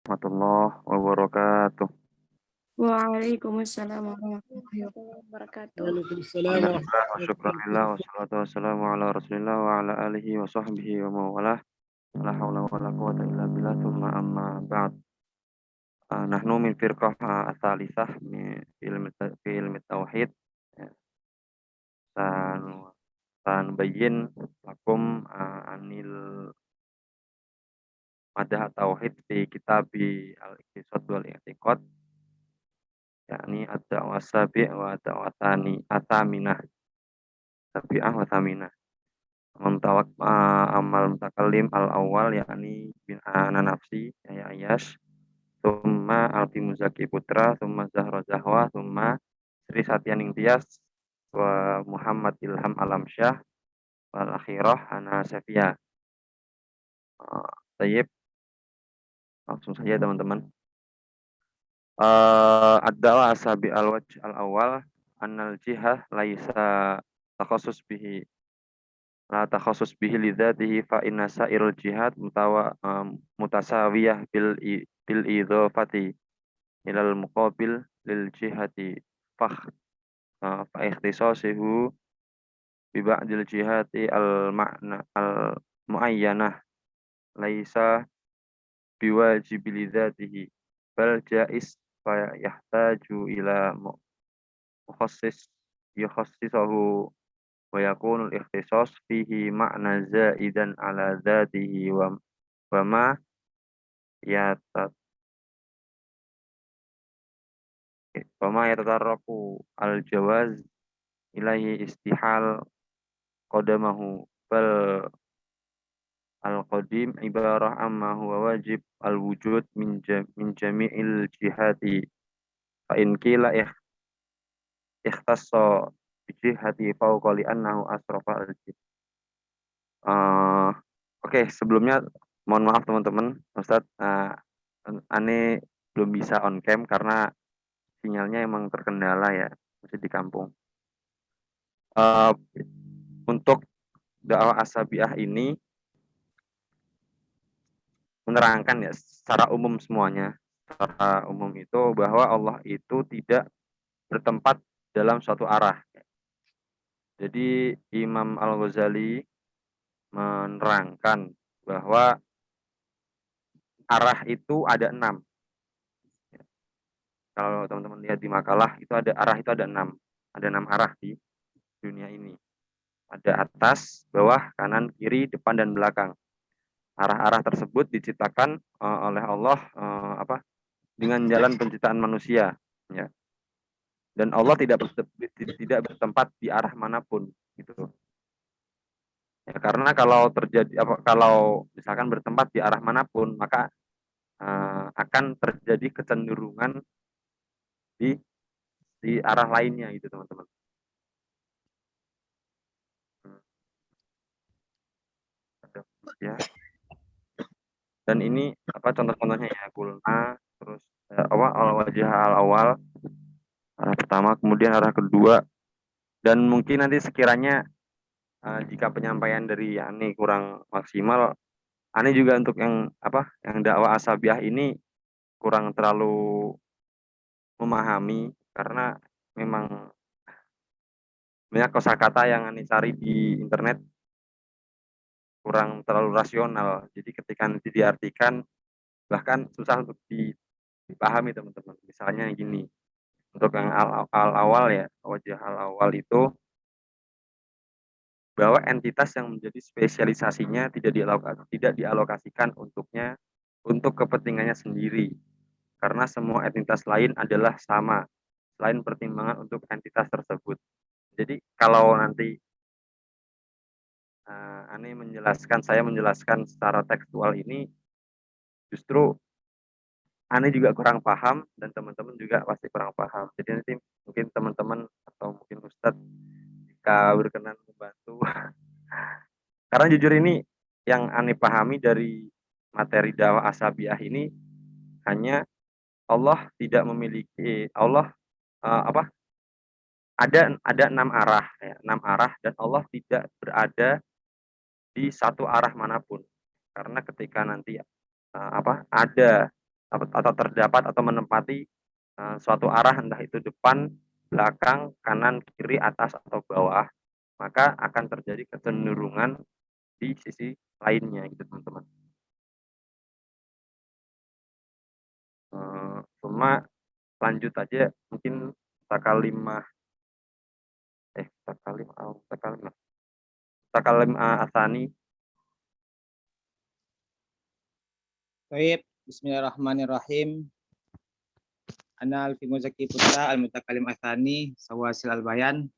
Warahmatullahi wabarakatuh. Waalaikumsalam warahmatullahi wabarakatuh. Waalaikumsalam Alhamdulillah wa warahmatullahi syukurillah wabarakatuh. wassalatu wassalamu ala rasulillah wa ala alihi wa sahbihi wa mawalah. La hawla wa la quwata illa billah thumma amma ba'd. Nahnu min firqah ats-tsalitsah fi ilmi tauhid. Ya, sanbayyin lakum anil madah tauhid fi kitabi al-iqtisad wal i'tiqad, yakni ad-da'wah sabi' wa da'watani ataminah sabi'ah wa thaminah. Amal mutakallim al-awwal yakni bin ana nafsi ya Ayash, thumma Alfi Muzaki Putra, thumma Zahra Zahwa, thumma Sri Satyaning Tias wa Muhammad Ilham Alamsyah wal akhirah Hana Sefia. Tayyib, langsung saja teman-teman. Ad-da'wa asabi al-wajh al-awwal annal jihah laisa takhasus bihi la takhasus bihi lidzatihi fa inna sa'irul jihad mutasawiyah bil idhafati ilal muqabil lil jihati fa ikhtisasihu bi ba'dil jihati al ma'na al muayyanah laisa biwajibi lidzatihi bal jais fa yahtaju ila mukhassis yukhassisahu wa yakunu al-ikhtisas fihi ma'na zaidan ala dzatihi wa ma yatat yatatarraku al-jawaz ilaihi istihal qadamahu bal al-qadim ibarah amma huwa wajib al-wujud min jami'il jihati fa in qila ikhtassa bi jihati fawqa li annahu asrafa al-jihad. Oke, sebelumnya mohon maaf teman-teman, Ustadz, Ane belum bisa on cam karena sinyalnya emang terkendala ya, masih di kampung. Untuk dakwah asabiah ini menerangkan ya secara umum semuanya. Secara umum itu bahwa Allah itu tidak bertempat dalam suatu arah. Jadi Imam Al-Ghazali menerangkan bahwa arah itu ada 6. Kalau teman-teman lihat di makalah itu ada arah itu ada 6. Ada 6 arah di dunia ini. Ada atas, bawah, kanan, kiri, depan dan belakang. Arah-arah tersebut diciptakan oleh Allah dengan jalan penciptaan manusia, ya. Dan Allah tidak bertempat di arah manapun, gitu. Ya, karena kalau misalkan bertempat di arah manapun, maka akan terjadi kecenderungan di arah lainnya, gitu teman-teman. Ya. Dan ini contoh-contohnya ya, kulna, terus al-wajah al-awal, arah pertama, kemudian arah kedua, dan mungkin nanti sekiranya jika penyampaian dari Yani kurang maksimal, Ani juga untuk yang dakwah asabiah ini kurang terlalu memahami karena memang banyak kosakata yang Ani cari di internet kurang terlalu rasional. Jadi ketika nanti diartikan bahkan susah untuk dipahami teman-teman. Misalnya gini, untuk yang al-awal ya, wajah al-awal itu bahwa entitas yang menjadi spesialisasinya tidak dialokasikan untuknya untuk kepentingannya sendiri, karena semua entitas lain adalah sama selain pertimbangan untuk entitas tersebut. Jadi kalau nanti saya menjelaskan secara tekstual ini, justru Ane juga kurang paham dan teman-teman juga pasti kurang paham. Jadi nanti mungkin teman-teman atau mungkin Ustadz jika berkenan membantu. Karena jujur ini yang Ane pahami dari materi dakwah asabiah ini hanya Allah tidak memiliki ada 6 arah ya, 6 arah dan Allah tidak berada di satu arah manapun. Karena ketika nanti ada atau terdapat atau menempati suatu arah, entah itu depan, belakang, kanan, kiri, atas, atau bawah, maka akan terjadi kecenderungan di sisi lainnya gitu teman-teman. Cuma lanjut aja mungkin takalimah takalim asani. Baik, bismillahirrahmanirrahim. Ana Alfi Muzaki Putra al-Mutakalim Athani Sawasil al-Bayan.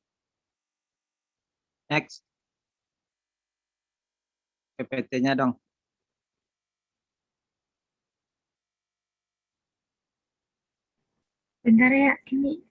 Next. PPT-nya dong. Bentar ya, ini.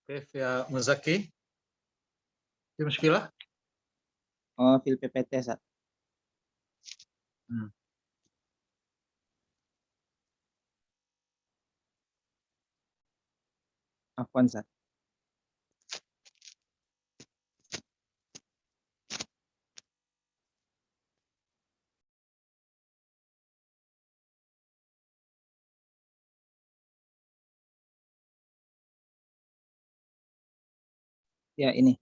كيف يا مزكي؟ في مشكلة؟ Oh, fil PPT, Sat. Afwan, Sat. Ya, ini.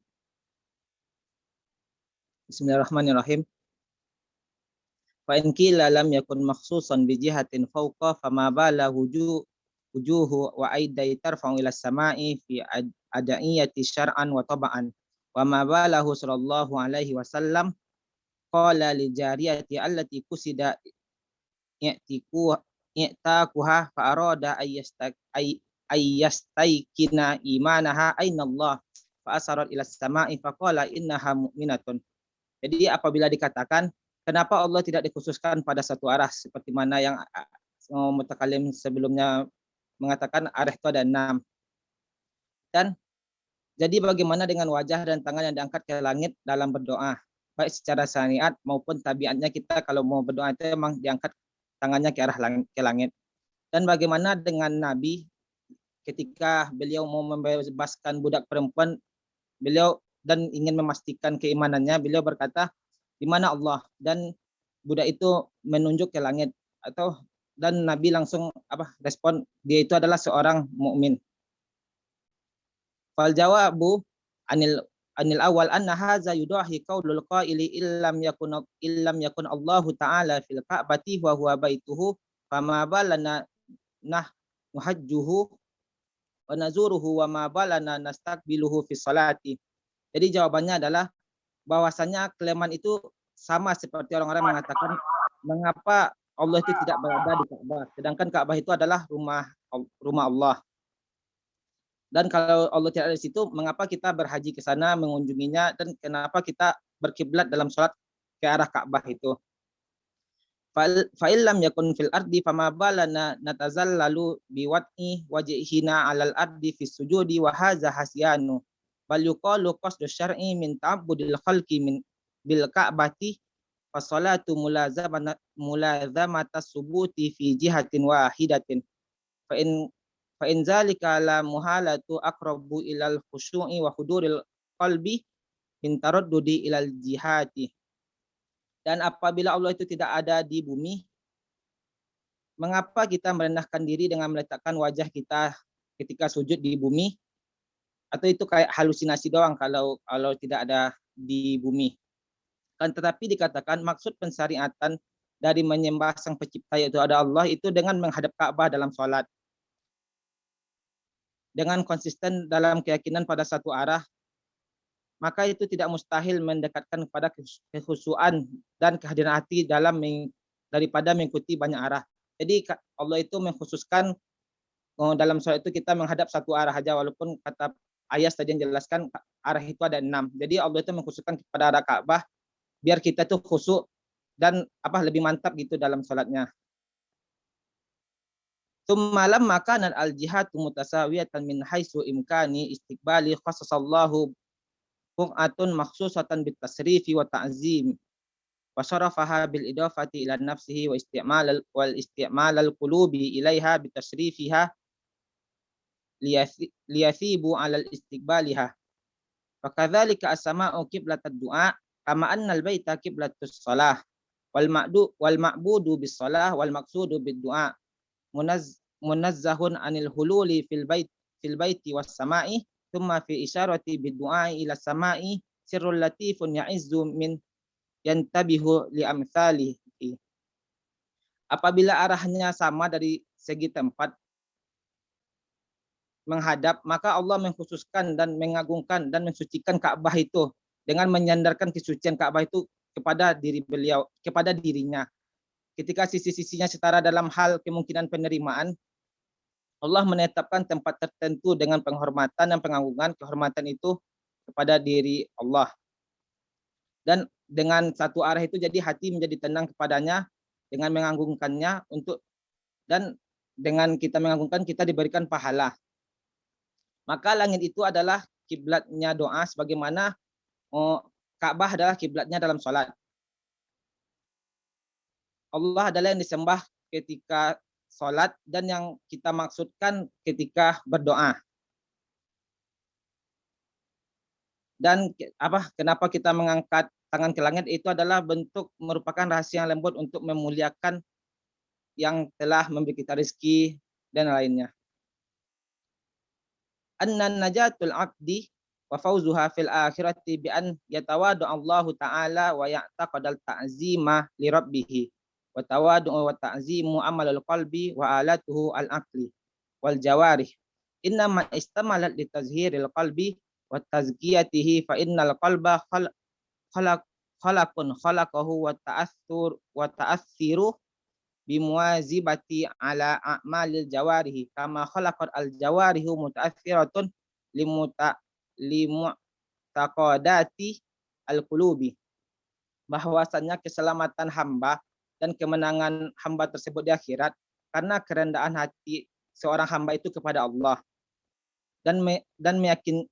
Bismillahirrahmanirrahim. Fa in qila lam yakun makhsusan bi jihatin fawqa fama bala wujuhu wa aidai tarfa'u ila samai fi adaiyati syar'an wa taba'an. Wa ma balahu sallallahu alaihi wasallam qala li jariyati allati kusida i'takuha fa arada ayyastaykina imanaha aina Allah fa asarat ila samai fa qala innaha mu'minatun. Jadi apabila dikatakan kenapa Allah tidak dikhususkan pada satu arah seperti mana yang mutakalim sebelumnya mengatakan arah itu ada 6. Dan jadi bagaimana dengan wajah dan tangan yang diangkat ke langit dalam berdoa, baik secara syariat maupun tabiatnya kita kalau mau berdoa itu memang diangkat tangannya ke arah ke langit. Dan bagaimana dengan Nabi ketika beliau mau membebaskan budak perempuan, beliau dan ingin memastikan keimanannya, beliau berkata, di mana Allah, dan budak itu menunjuk ke langit, dan Nabi langsung respon, dia itu adalah seorang mukmin. Fal jawabu anil awal anna hadza yudahi qaulul qaili illam yakun Allahu ta'ala fil ka'bati wa huwa baituhu fama balana nuhajjuhu wa nazuruhu wa ma balana nastaqbiluhu fi salati. Jadi jawabannya adalah bahwasanya kelemahan itu sama seperti orang-orang mengatakan mengapa Allah itu tidak berada di Ka'bah, sedangkan Ka'bah itu adalah rumah Allah. Dan kalau Allah tidak ada di situ, mengapa kita berhaji ke sana mengunjunginya, dan kenapa kita berkiblat dalam sholat ke arah Ka'bah itu? Fa illam yakun fil ardi fama balana natazallalu biwat'i wajhina 'alal ardi fis sujudi wa hadza hasyanu. Bal yuqalu qasdu syar'i min ta'abbudil khalqi min bil ka'bati fa salatu mulazamata subuti fi jihatin wahidatin fa in zalika la muhalatu aqrabu ilal khusyu'i wa huduril qalbi min taraddudi ilal jihati. Dan apabila Allah itu tidak ada di bumi, mengapa kita merendahkan diri dengan meletakkan wajah kita ketika sujud di bumi? Atau itu kayak halusinasi doang kalau tidak ada di bumi. Kan tetapi dikatakan maksud pensyariatan dari menyembah sang pencipta yaitu ada Allah itu dengan menghadap Ka'bah dalam sholat. Dengan konsisten dalam keyakinan pada satu arah, maka itu tidak mustahil mendekatkan kepada kekhusyuan dan kehadiran hati daripada mengikuti banyak arah. Jadi Allah itu mengkhususkan dalam sholat itu kita menghadap satu arah saja, walaupun kata ayat tadi yang jelaskan arah itu ada 6. Jadi Allah itu mengkhususkan kepada arah Ka'bah biar kita tuh khusyuk dan lebih mantap gitu dalam sholatnya. Tsummalam makanan al-jihatu mutasawiyatan min haitsu imkani istiqbali khassasallahu bu'atun makhsusatan bitasrifi wa ta'zim wa syarafaha bil idafati ila nafsihi wa isti'mal al-qulubi ilaiha bitasrifiha liyathibu 'ala al-istiqbaliha. Wa kadzalika as-sama'u qiblatad du'a kama anna al-baita qiblatus shalah wal ma'budu bis shalah wal maqsudu bid du'a munazzahun anil hululi fil baiti was sama'i thumma fi isyarati bid du'a ila sama'i sirrul latifun ya'izzu min yantabihu li amsalihi. Apabila arahnya sama dari segi tempat menghadap, maka Allah mengkhususkan dan mengagungkan dan mensucikan Ka'bah itu dengan menyandarkan kesucian Ka'bah itu kepada dirinya. Ketika sisi-sisinya setara dalam hal kemungkinan penerimaan, Allah menetapkan tempat tertentu dengan penghormatan dan pengagungan kehormatan itu kepada diri Allah. Dan dengan satu arah itu jadi hati menjadi tenang kepadanya dengan mengagungkannya dan dengan kita mengagungkan kita diberikan pahala. Maka langit itu adalah kiblatnya doa sebagaimana Ka'bah adalah kiblatnya dalam sholat. Allah adalah yang disembah ketika sholat dan yang kita maksudkan ketika berdoa. Dan kenapa kita mengangkat tangan ke langit itu adalah bentuk merupakan rahasia yang lembut untuk memuliakan yang telah memberi kita rezeki dan lainnya. Annan najatul abdi wa fawzuha fil akhirati bi an yatawadu Allahu ta'ala wa ya'taqadal ta'zima li rabbih wa tawadu wa ta'zimu amalul qalbi wa alatuhu al-aqli wal jawarih inna ma istamalat li tazhiril qalbi wa tazkiyatihi fa innal qalba khalaqun khalaqahu wa ta'athiru bimuwazibati ala a'malil jawarihi kama khalaqat al jawarihu muta'athiratun limu'taqadati al qulubi. Bahwasannya keselamatan hamba dan kemenangan hamba tersebut di akhirat karena kerendahan hati seorang hamba itu kepada Allah dan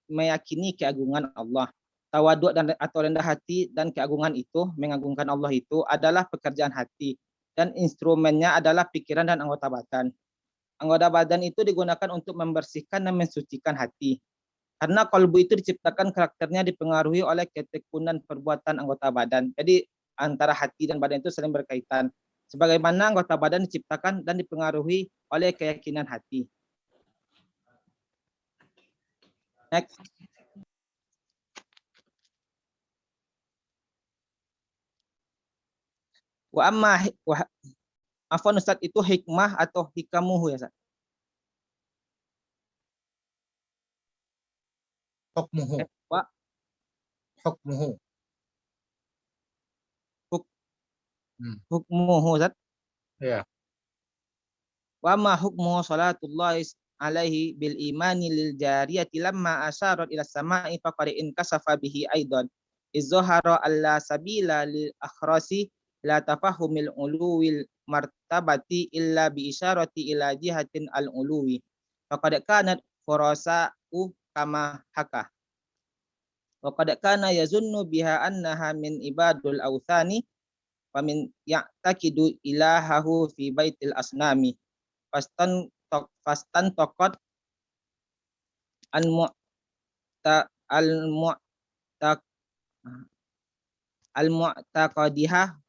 meyakini keagungan Allah. Tawaduk atau rendah hati dan keagungan itu, mengagungkan Allah itu adalah pekerjaan hati dan instrumennya adalah pikiran dan anggota badan. Anggota badan itu digunakan untuk membersihkan dan mensucikan hati. Karena kalbu itu diciptakan karakternya dipengaruhi oleh ketekunan perbuatan anggota badan. Jadi antara hati dan badan itu saling berkaitan. Sebagaimana anggota badan diciptakan dan dipengaruhi oleh keyakinan hati. Next. Afwan Ustaz, itu hikmah atau hikamuhu ya Ustaz? Hukmuhu. Hukmuhu. Hukmuhu Ustaz? Ya. Wa ma hukmuhu salatullahi alaihi bil imani lil jariyati lamma asyarat ila samai faqad inkasafa bihi aidan izhara alla sabila lil akhrasi la tafahumil uluwil martabati illa bi isyarati ila jihatin al uluwi faqad kanat furasa'u kama haka wa qad kana yazunnu biha annaha min ibadul awthani wa min ya'taqidu ilahahu fi baitil asnami fastan taqat al mu'taqadiha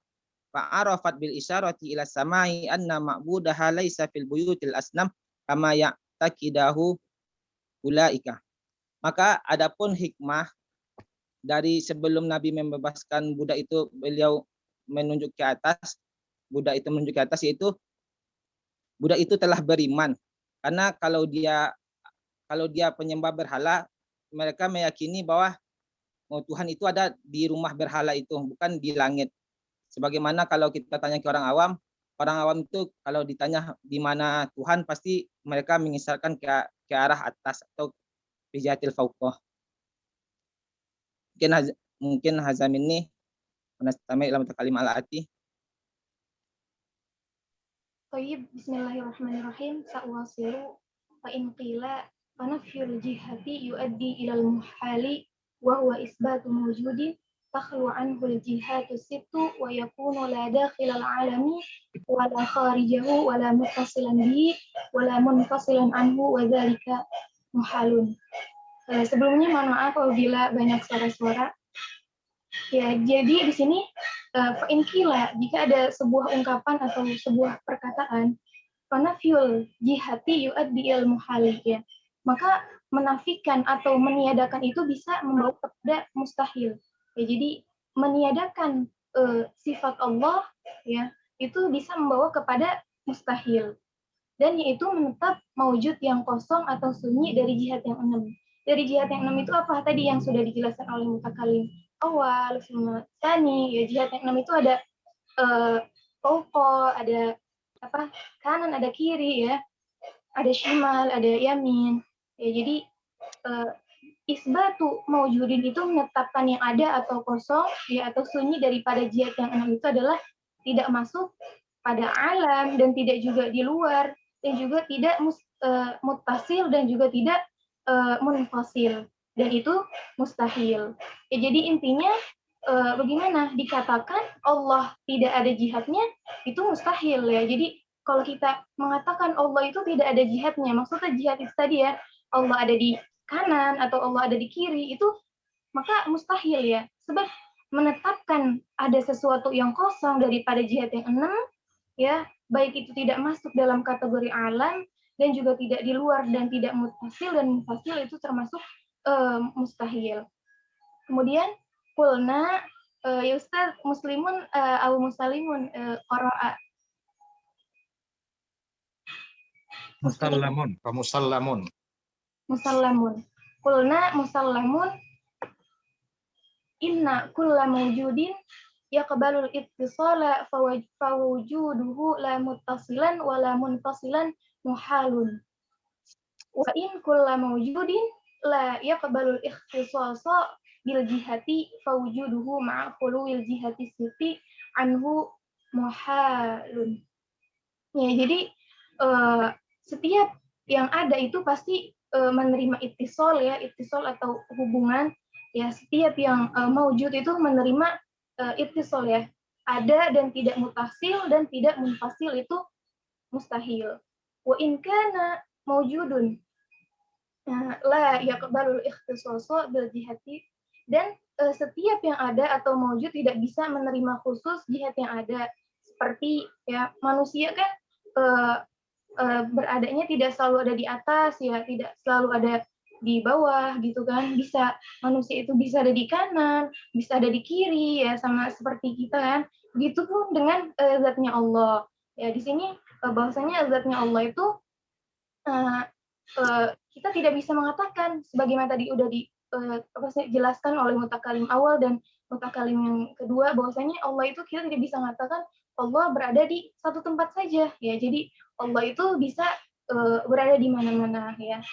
fa'arafat bil isyarati ila samai anna ma'budaha laisa fil buyutil asnam kama ya'taqidahu ulaika. Maka adapun hikmah dari sebelum Nabi membebaskan budak itu, beliau menunjuk ke atas budak itu menuju ke atas, yaitu budak itu telah beriman. Karena kalau dia penyembah berhala, mereka meyakini bahwa Tuhan itu ada di rumah berhala itu, bukan di langit. Sebagaimana kalau kita tanya ke orang awam itu kalau ditanya di mana Tuhan, pasti mereka mengisarkan ke arah atas atau bijatil fauqah. Mungkin hazam ini nastami ila mutakalim al-ati. Tayyib, bismillahirrahmanirrahim. Sa'wasiru fa in qila fa nafyul jihati yuaddi ilal muhali wa huwa isbatu mawjudin takhlu anhu al-jihatu sittu wa yakunu la dakhilal alami wa la kharijahu wa la muttasilan bihi wa la munfasilan anhu wa dzalika muhalun. Sebelumnya mohon maaf apabila banyak suara-suara. Ya, jadi di sini fainkila, jika ada sebuah ungkapan atau sebuah perkataan, fanafyul jihati yuaddi il muhali, ya, maka menafikan atau meniadakan itu bisa membawa kepada mustahil. Ya, jadi meniadakan sifat Allah, ya, itu bisa membawa kepada mustahil. Dan yaitu menetap maujud yang kosong atau sunyi dari jihad yang 6. Dari jihad yang 6 itu apa? Tadi yang sudah dijelaskan oleh mutakalim awal, sama tani, ya, jihad yang 6 itu ada poko, ada apa, kanan, ada kiri, ya, ada shimal, ada yamin, ya. Jadi isbatu maujudin itu menetapkan yang ada atau kosong, ya, atau sunyi daripada jihad yang 6 itu adalah tidak masuk pada alam dan tidak juga di luar, dan juga tidak muttasil dan juga tidak munfasil, dan itu mustahil. Ya, jadi intinya bagaimana dikatakan Allah tidak ada jihadnya, itu mustahil, ya. Jadi kalau kita mengatakan Allah itu tidak ada jihadnya, maksudnya jihad itu tadi, ya, Allah ada di kanan atau Allah ada di kiri, itu maka mustahil, ya. Sebab menetapkan ada sesuatu yang kosong daripada jihad yang 6, ya, baik itu tidak masuk dalam kategori alam dan juga tidak di luar dan tidak mutasil dan mufasil, itu termasuk mustahil. Kemudian kulna, ya Ustaz, muslimun au muslimun qara'a. Musallamun, musallamun. Musallamun. Kulna musallamun inna kulla mawjudin yaqbalul ittisala fawujuduhu la muttasilan wa la munfasilan muhalun. Wa in kulla mawjudin la yaqbalul ikhtisasa bil jihati fawujuduhu ma'a khuluwil jihati siti anhu muhalun. Ya, jadi setiap yang ada itu pasti menerima ittisal, ya, ittisal atau hubungan, ya. Setiap yang maujud itu menerima ittisal, ya, ada dan tidak mutasil dan tidak munfasil, itu mustahil. Wa in kana maujudun la yaqbalul ikhtisasa bil jihati, dan setiap yang ada atau maujud tidak bisa menerima khusus jihad yang ada. Seperti, ya, manusia kan beradanya tidak selalu ada di atas, ya, tidak selalu ada di bawah, gitu kan. Bisa manusia itu bisa ada di kanan, bisa ada di kiri, ya, sama seperti kita kan. Begitupun dengan zatnya Allah. Ya, di sini bahwasanya zatnya Allah itu kita tidak bisa mengatakan sebagaimana tadi udah dijelaskan oleh mutakalim awal dan mutakalim yang kedua, bahwasanya Allah itu kita tidak bisa mengatakan Allah berada di satu tempat saja, ya. Jadi Allah itu bisa berada di mana-mana, ya.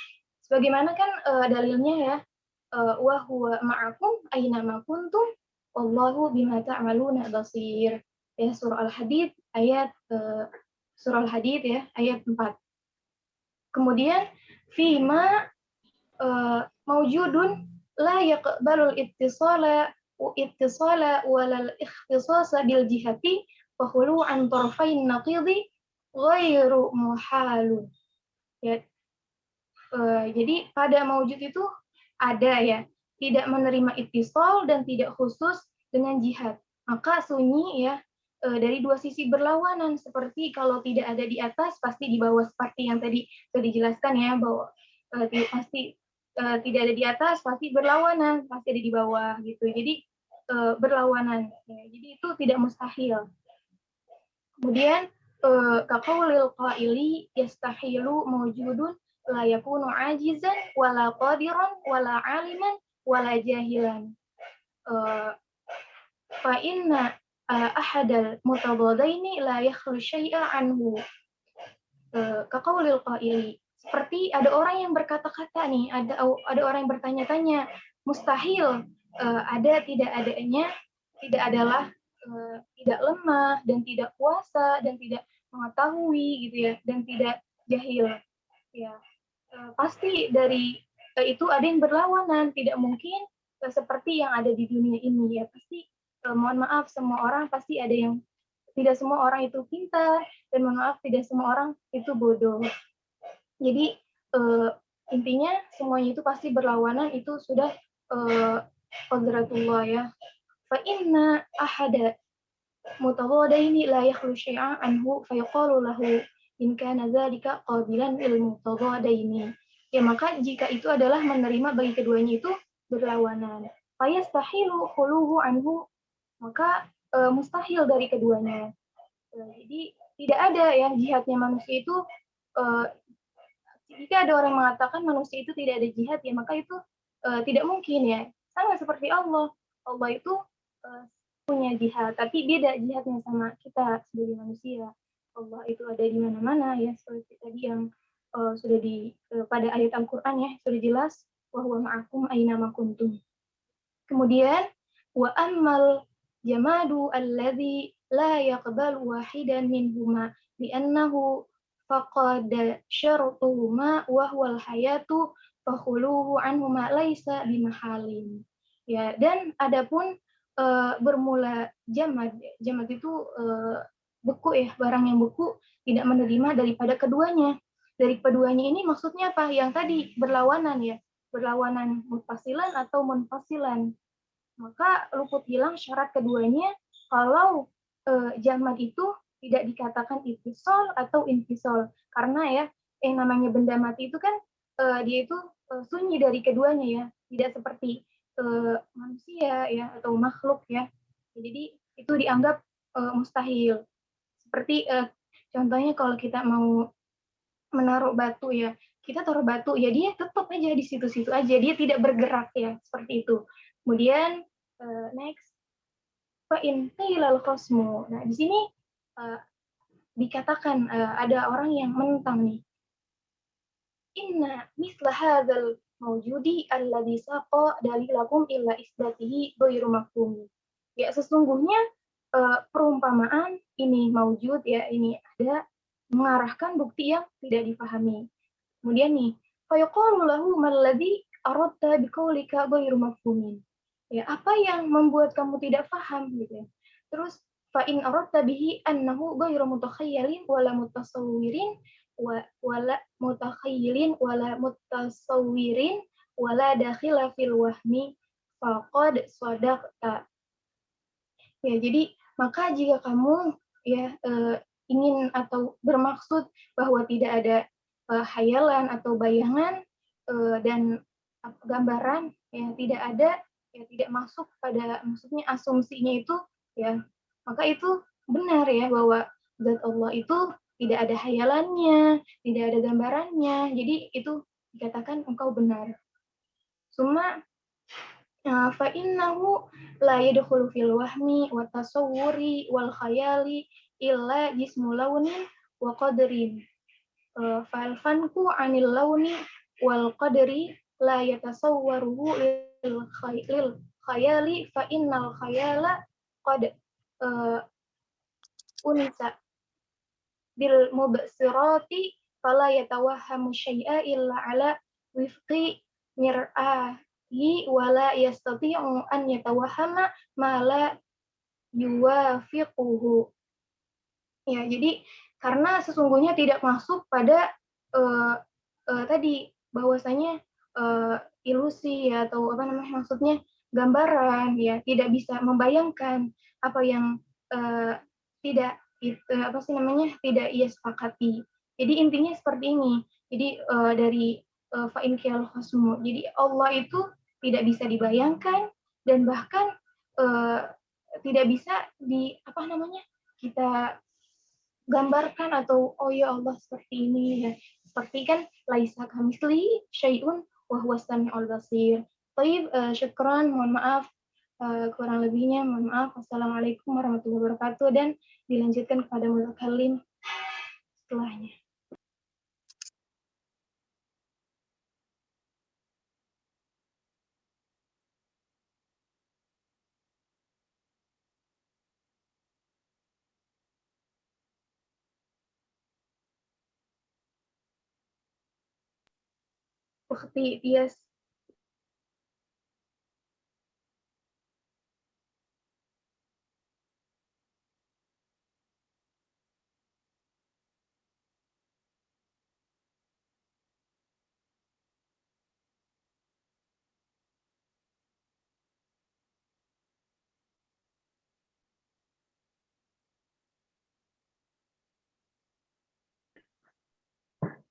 Sebagaimana kan dalilnya, ya, wa huwa ma'akum aina ma kuntum wallahu bima ta'maluna basir. Ya, surah Al-Hadid ayat surah Al-Hadid, ya, ayat 4. Kemudian fima maujudun la yaqbalul ittisala walal ikhtisasa bil jihati wa khulu'an tarfain naqidi ghairu muhalun. Ya, jadi pada maujud itu ada, ya, tidak menerima ittisal dan tidak khusus dengan jihad. Maka sunyi, ya, dari dua sisi berlawanan, seperti kalau tidak ada di atas pasti di bawah, seperti yang tadi sudah dijelaskan, ya, bahwa pasti tidak ada di atas pasti berlawanan, pasti ada di bawah, gitu. Jadi berlawanan, ya. Jadi itu tidak mustahil. Kemudian kaqaulil qaili yastahilu mawjudun la yakunu ajizan wala qadiran wala aliman wala jahilan. Fa inna ahadal mutadadaini la yakhlu syai'a anhu. Kaqaulil qaili, seperti ada orang yang berkata-kata nih, ada orang yang bertanya-tanya, mustahil ada tidak adanya, tidak adalah tidak lemah dan tidak puasa dan tidak mengetahui gitu ya, dan tidak jahil ya. Pasti dari itu ada yang berlawanan, tidak mungkin seperti yang ada di dunia ini ya. Pasti mohon maaf, semua orang pasti ada yang, tidak semua orang itu pintar, dan mohon maaf tidak semua orang itu bodoh. Jadi intinya semuanya itu pasti berlawanan, itu sudah qadratullah ya. Fa inna ahada mutadadaini la yakhlu syai'an anhu fa yuqalu lahu in kana dzalika qabilan lil mutadadaini. Ya maka jika itu adalah menerima bagi keduanya itu berlawanan. Fa yastahilu khuluhu anhu, maka mustahil dari keduanya. Jadi tidak ada ya jihadnya manusia itu. Jika ada orang mengatakan manusia itu tidak ada jihad, ya maka itu tidak mungkin ya. Sama seperti Allah. Allah itu punya jihad, tapi beda jihadnya sama kita sebagai manusia. Allah itu ada di mana-mana ya, seperti tadi yang sudah pada ayat Al-Qur'an ya, sudah jelas wa huwa ma'akum aina ma kuntum. Kemudian wa ammal jamadu alladzi la yaqbalu wahidan minhuma li'annahu faqad syartuhuma wa huwal hayatu fakhuluhu anhuma laisa bimahalin. Ya, dan adapun bermula jamad itu beku ya, barang yang beku tidak menerima daripada keduanya. Dari keduanya ini maksudnya apa? Yang tadi berlawanan ya, berlawanan mutasilan atau munfasilan. Maka luput hilang syarat keduanya kalau jamad itu tidak dikatakan ittisal atau infisal, karena ya yang namanya benda mati itu kan dia itu sunyi dari keduanya ya, tidak seperti manusia ya atau makhluk ya. Jadi itu dianggap mustahil. Seperti contohnya kalau kita mau menaruh batu ya, kita taruh batu ya dia tetap aja di situ-situ aja, dia tidak bergerak ya, seperti itu. Kemudian next, fa in qilal khasmu. Nah, di sini dikatakan ada orang yang menentang nih. Inna misla hadzal mawjudi alladzi saqa dalilakum illa isbatihi ghairu mafhum. Ya, sesungguhnya perumpamaan ini maujud ya, ini ada mengarahkan bukti yang tidak dipahami. Kemudian nih, fa yuqalu lahu malladzi aradta biqaulika ghairu mafhumin. Ya, apa yang membuat kamu tidak paham gitu ya. Terus fa in aradta bihi annahu ghairu mutakhayyalin wala mutasawwirin wala mutakhayyilin wala mutasawwirin wala dakhila fil wahmi faqad sadaqta. Ya, jadi maka jika kamu ya ingin atau bermaksud bahwa tidak ada hayalan atau bayangan dan gambaran yang tidak ada, ya tidak masuk pada, maksudnya asumsinya itu ya, maka itu benar ya bahwa zat Allah itu tidak ada hayalannya, tidak ada gambarannya, jadi itu dikatakan engkau benar. Summa fa innahu la yadkhulu fil wahmi wa tasawwuri wal khayali illa jismu launin wa qadrin. Fal fanku anil launi wal qadri la yatasawwaruhu lil khayali fa innal khayala qad unsa bil mubsirati fala yatawahhamu syai'a illa ala wifqi mir'ahi wala yastati'u an yatawahhama ma la yuwafiquhu. Ya, jadi karena sesungguhnya tidak masuk pada tadi bahwasanya ilusi ya, atau apa namanya, maksudnya gambaran ya, tidak bisa membayangkan apa yang tidak apa sih namanya, tidak ia sepakati. Jadi intinya seperti ini. Jadi dari fa'in qiyal khasmu. Jadi Allah itu tidak bisa dibayangkan dan bahkan tidak bisa di apa namanya, kita gambarkan atau oh ya Allah seperti ini ya. Seperti kan laisa kamitsli syai'un wa huwas samiul basir. Baik, syukran, mohon maaf kurang lebihnya, mohon maaf. Wassalamualaikum warahmatullahi wabarakatuh, dan dilanjutkan kepada mutakallim setelahnya. Ukhti, yes.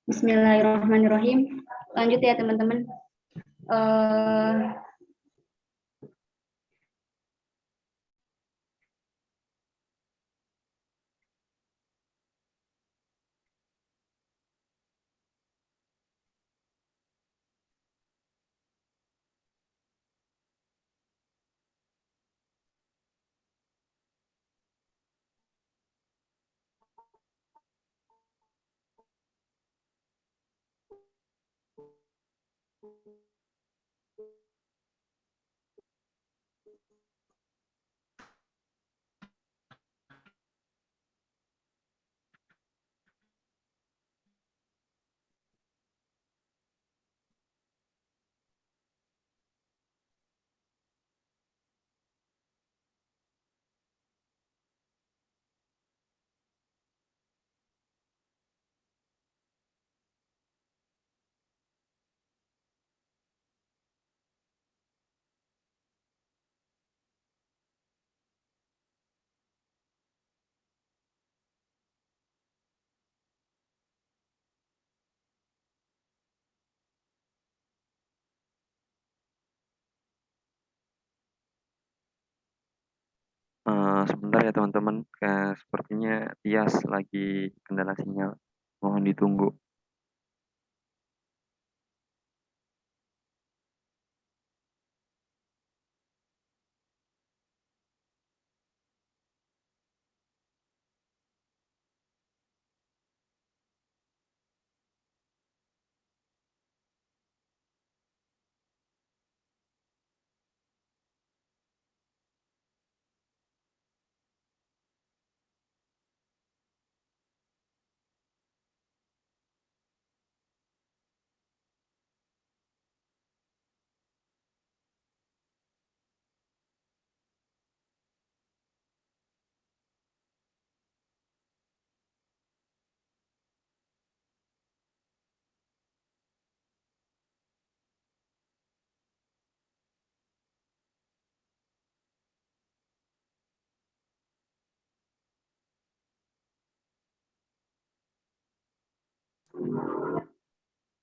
Bismillahirrahmanirrahim. Lanjut ya teman-teman. Sebentar ya teman-teman, sepertinya Tias lagi kendala sinyal, mohon ditunggu.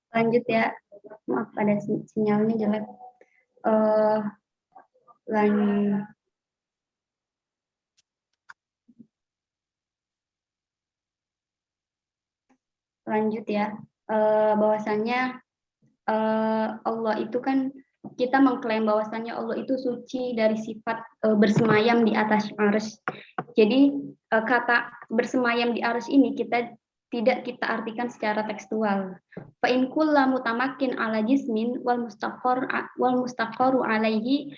Lanjut ya. Maaf ada sinyalnya jelek. Lanjut ya. Bahwasannya Allah itu kan, kita mengklaim bahwasannya Allah itu suci dari sifat bersemayam di atas arsy. Jadi kata bersemayam di arsy ini tidak kita artikan secara tekstual. Fa in kullu mutamakin ala jismin wal mustaqarru alaihi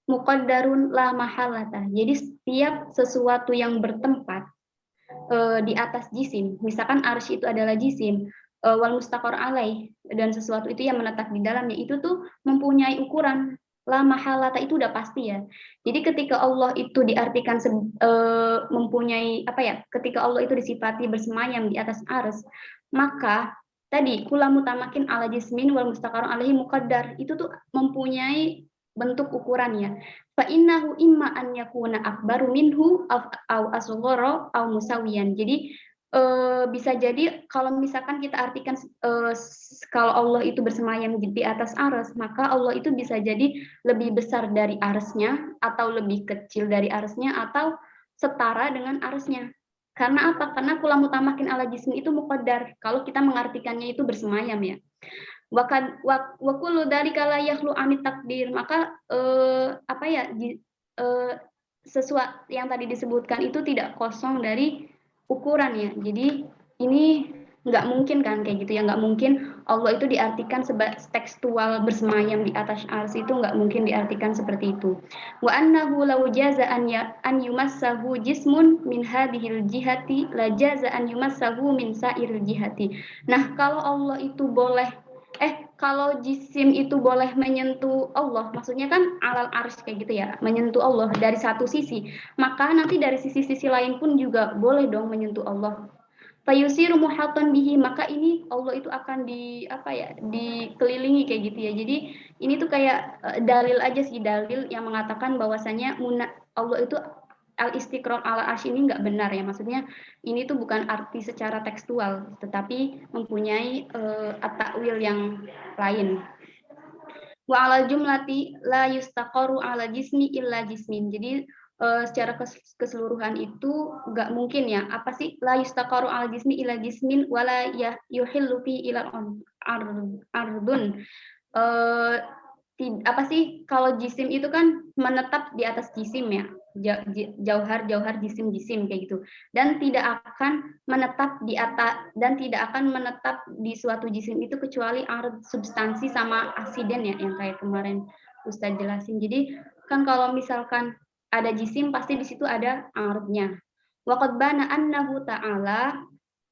muqaddarun la mahalata. Jadi setiap sesuatu yang bertempat di atas jisim, misalkan arsy itu adalah jisim, wal mustaqar alaih, dan sesuatu itu yang menetap di dalamnya, itu tuh mempunyai ukuran. La mahalata itu udah pasti ya. Jadi ketika Allah itu diartikan mempunyai apa ya, ketika Allah itu disifati bersemayam di atas arsy, maka tadi kula mutamakin ala jismin wal mustaqar alaihi muqaddar, itu tuh mempunyai bentuk ukurannya. Fa innahu imma an yakuna akbaru minhu au asghara au musawiyan. Jadi bisa jadi kalau misalkan kita artikan kalau Allah itu bersemayam di atas arsy, maka Allah itu bisa jadi lebih besar dari arsy-nya, atau lebih kecil dari arsy-nya, atau setara dengan arsy-nya. Karena apa? Karena kula mutamakin ala jismi itu muqaddar. Kalau kita mengartikannya itu bersemayam ya. Wa kullu dzalika la yakhlu anit takdir. Maka sesuatu yang tadi disebutkan itu tidak kosong dari ukuran ya. Jadi ini nggak mungkin kan kayak gitu ya, nggak mungkin Allah itu diartikan tekstual bersemayam di atas arsy, itu nggak mungkin diartikan seperti itu. Wa annahu law jaza an yumassahu jismun min hadhil jihati la jaza an yumassahu min sa'iril jihati. Nah, kalau Allah itu boleh kalau jisim itu boleh menyentuh Allah, maksudnya kan alal arsy kayak gitu ya, menyentuh Allah dari satu sisi, maka nanti dari sisi-sisi lain pun juga boleh dong menyentuh Allah. Fayusiru muhatan bihi, maka ini Allah itu akan dikelilingi kayak gitu ya. Jadi ini tuh kayak dalil aja sih, dalil yang mengatakan bahwasanya Allah itu al-istiqrar ala arsy ini nggak benar ya. Maksudnya ini tuh bukan arti secara tekstual, tetapi mempunyai at-ta'wil yang lain. Wa ala jumlati la yustaqaru ala jismi illa jismin. Jadi secara keseluruhan itu nggak mungkin ya. Apa sih la yustaqaru ala jismi illa jismin wala yuhillu fi ila ardun. Apa sih kalau jisim itu kan menetap di atas jisim ya, jauhar jisim kayak gitu, dan tidak akan menetap di atas dan tidak akan menetap di suatu jisim itu kecuali substansi sama aksiden ya, yang kayak kemarin Ustadz jelasin. Jadi kan kalau misalkan ada jisim pasti di situ ada ardnya. Waqad bana annahu ta'ala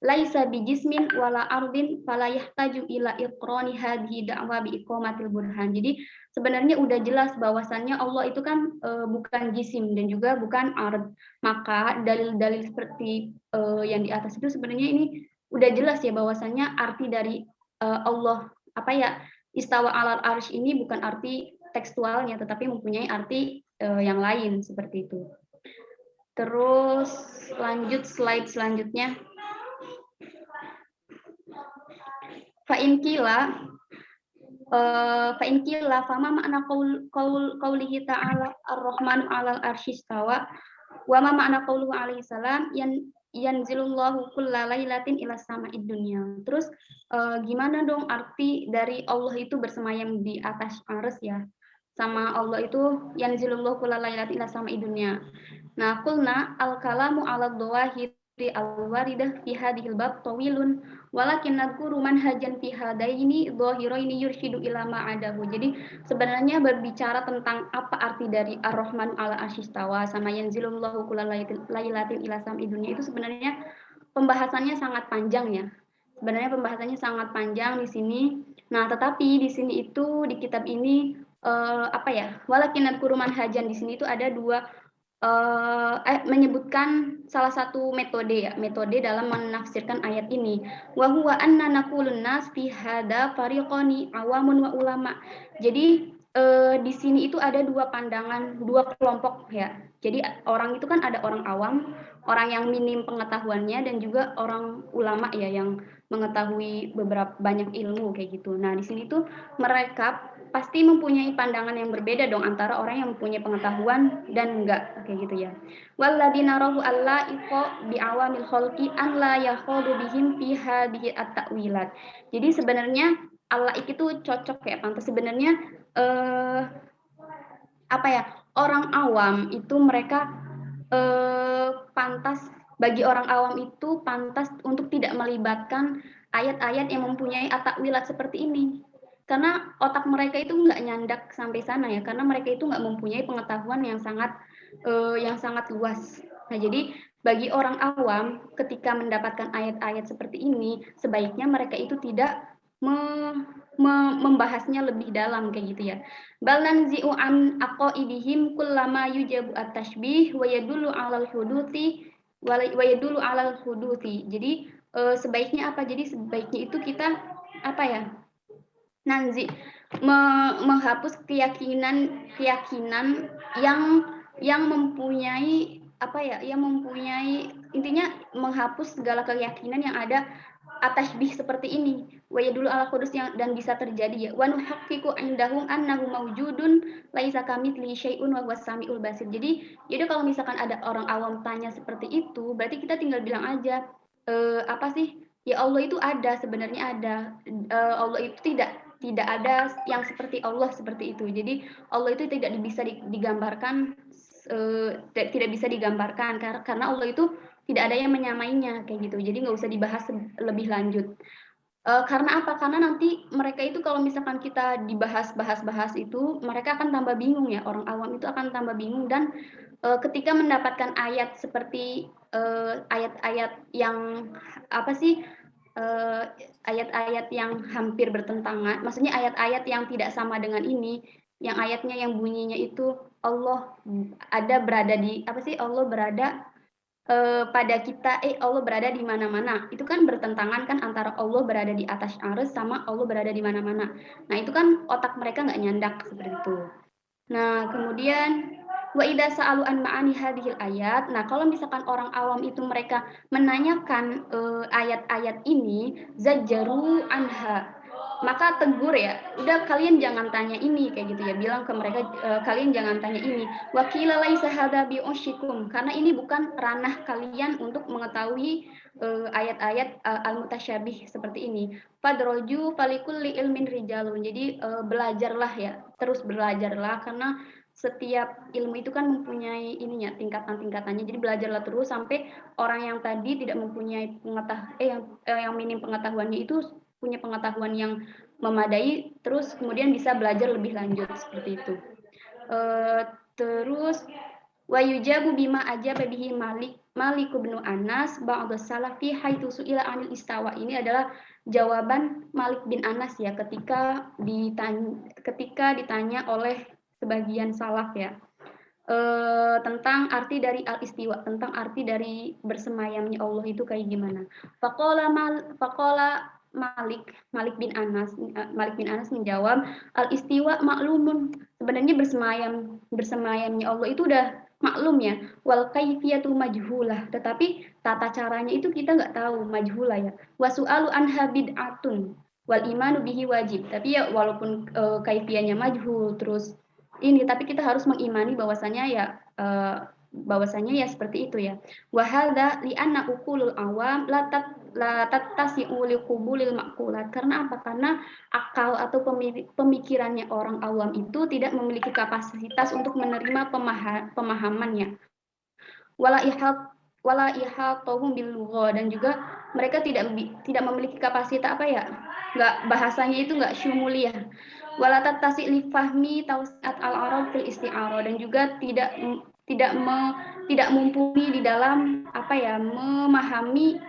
laisa bijismin wala ardin fala yahtaju ila iqrani hadhihi da'wa bi iqamatil burhan. Jadi sebenarnya udah jelas bahwasannya Allah itu kan bukan jisim dan juga bukan ard. Maka dalil-dalil seperti yang di atas itu sebenarnya ini udah jelas ya bahwasannya arti dari Allah istawa alal arsy ini bukan arti tekstualnya tetapi mempunyai arti yang lain seperti itu. Terus lanjut slide selanjutnya. Fa'in kila fama makna qaulihi ta'ala ar-rahmanu 'alal arsy istawa wa ma makna qauluhu alaihi salam yanzilullahu kulla lailatin ila sama'id dunya. Terus gimana dong arti dari Allah itu bersemayam di atas arsy ya? Sama Allah itu yanzilullahu kulla lailatin ila sama'id dunya. Nah, qulna al-kalamu 'ala dhawahir al-waridah fi hadhil bab tawilun walakin nadhkuru manhajan fi hadaini dhahiraini yurshidu ila ma'adahu. Jadi sebenarnya berbicara tentang apa arti dari Ar-Rahman ala asyistawa sama yanzilullahu kulla lailatin ila sam'i dunya itu sebenarnya pembahasannya sangat panjang ya. Sebenarnya pembahasannya sangat panjang di sini. Nah, tetapi di sini itu di kitab ini walakin nadhkuru manhajan di sini itu ada dua menyebutkan salah satu metode dalam menafsirkan ayat ini. Wa huwa anna naqulun nas fi hada fariqani awamun wa ulama. Jadi di sini itu ada dua pandangan, dua kelompok ya. Jadi orang itu kan ada orang awam, orang yang minim pengetahuannya dan juga orang ulama ya yang mengetahui beberapa banyak ilmu kayak gitu. Nah, di sini tuh mereka pasti mempunyai pandangan yang berbeda dong antara orang yang mempunyai pengetahuan dan enggak kayak gitu ya. Walladina rahu alla iqa bi awamil khalqi an la yakhudu bihim fi hadhihi at-ta'wilat. Jadi sebenarnya Allah itu cocok ya, pantas sebenarnya orang awam itu mereka pantas bagi orang awam itu pantas untuk tidak melibatkan ayat-ayat yang mempunyai at-ta'wilat seperti ini. Karena otak mereka itu nggak nyandak sampai sana ya, karena mereka itu nggak mempunyai pengetahuan yang sangat luas. Nah, jadi bagi orang awam ketika mendapatkan ayat-ayat seperti ini, sebaiknya mereka itu tidak membahasnya lebih dalam kayak gitu ya. Bal nanzi'u an aqaidihim kullama yujabu at-tashbih wa yadullu 'alal huduthi wa yadullu 'alal huduthi. Jadi sebaiknya apa? Jadi sebaiknya itu kita menghapus keyakinan yang mempunyai intinya menghapus segala keyakinan yang ada atashbih seperti ini, wa yadullu ala qudus yang dan bisa terjadi ya. Wa nuhaqqiqu indahum annahu mawjudun laisa kamitslihi syai'un wa huwas samiul basir. Jadi kalau misalkan ada orang awam tanya seperti itu, berarti kita tinggal bilang aja apa sih? Ya Allah itu ada, sebenarnya ada. Allah itu tidak ada yang seperti Allah seperti itu. Jadi Allah itu tidak bisa digambarkan tidak bisa digambarkan karena Allah itu tidak ada yang menyamainya kayak gitu. Jadi nggak usah dibahas lebih lanjut. Karena apa? Karena nanti mereka itu kalau misalkan kita dibahas itu, mereka akan tambah bingung ya. Orang awam itu akan tambah bingung dan ketika mendapatkan ayat seperti ayat-ayat yang apa sih? Ayat-ayat yang hampir bertentangan, maksudnya ayat-ayat yang tidak sama dengan ini, yang ayatnya yang bunyinya itu Allah ada berada di apa sih? Allah berada pada kita, Allah berada di mana-mana. Itu kan bertentangan kan antara Allah berada di atas arsy sama Allah berada di mana-mana. Nah, itu kan otak mereka nggak nyandak seperti itu. Nah, kemudian wa idza sa'alu an ma'ani hadhil ayat. Nah, kalau misalkan orang awam itu mereka menanyakan ayat-ayat ini, zajjaru anha, maka tegur ya, udah kalian jangan tanya ini kayak gitu ya, bilang ke mereka kalian jangan tanya ini. Wakila laisa hadza bi'ushikum, karena ini bukan ranah kalian untuk mengetahui ayat-ayat al-mutasyabih seperti ini. Fadroju falikulli ilmin rijalun. Jadi belajarlah ya, terus belajarlah karena setiap ilmu itu kan mempunyai ininya tingkatan-tingkatannya. Jadi belajarlah terus sampai orang yang tadi tidak mempunyai yang minim pengetahuannya itu punya pengetahuan yang memadai, terus kemudian bisa belajar lebih lanjut seperti itu. Terus wa yujabu bima ajaba bihi Malik bin Anas ba'da salafi haitsu su'ila anil istawa. Ini adalah jawaban Malik bin Anas ya ketika ditanya oleh sebagian salaf ya tentang arti dari al-istiwa, tentang arti dari bersemayamnya Allah itu kayak gimana. Faqala Malik bin Anas menjawab, al-istiwa maklumun. Sebenarnya bersemayamnya Allah itu udah maklum ya. Wal kaifiyatu majhulah, tetapi tata caranya itu kita nggak tahu, majhulah ya. Wa su'alu anha bid'atun wal imanu bihi wajib. Tapi ya walaupun kaifiyahnya majhul terus ini, tapi kita harus mengimani bahwasanya ya seperti itu ya. Wa hadza li anna uqulul awam la tattasi'u li qubulil maqulat. Karena apa? Karena akal atau pemikirannya orang awam itu tidak memiliki kapasitas untuk menerima pemahamannya. Wala ihatohum bil lugha, dan juga mereka tidak memiliki kapasitas bahasanya itu nggak syumuliyah. Wala tattasi' li fahmi tawsi'at al-arab fil isti'arah, dan juga tidak mumpuni di dalam memahami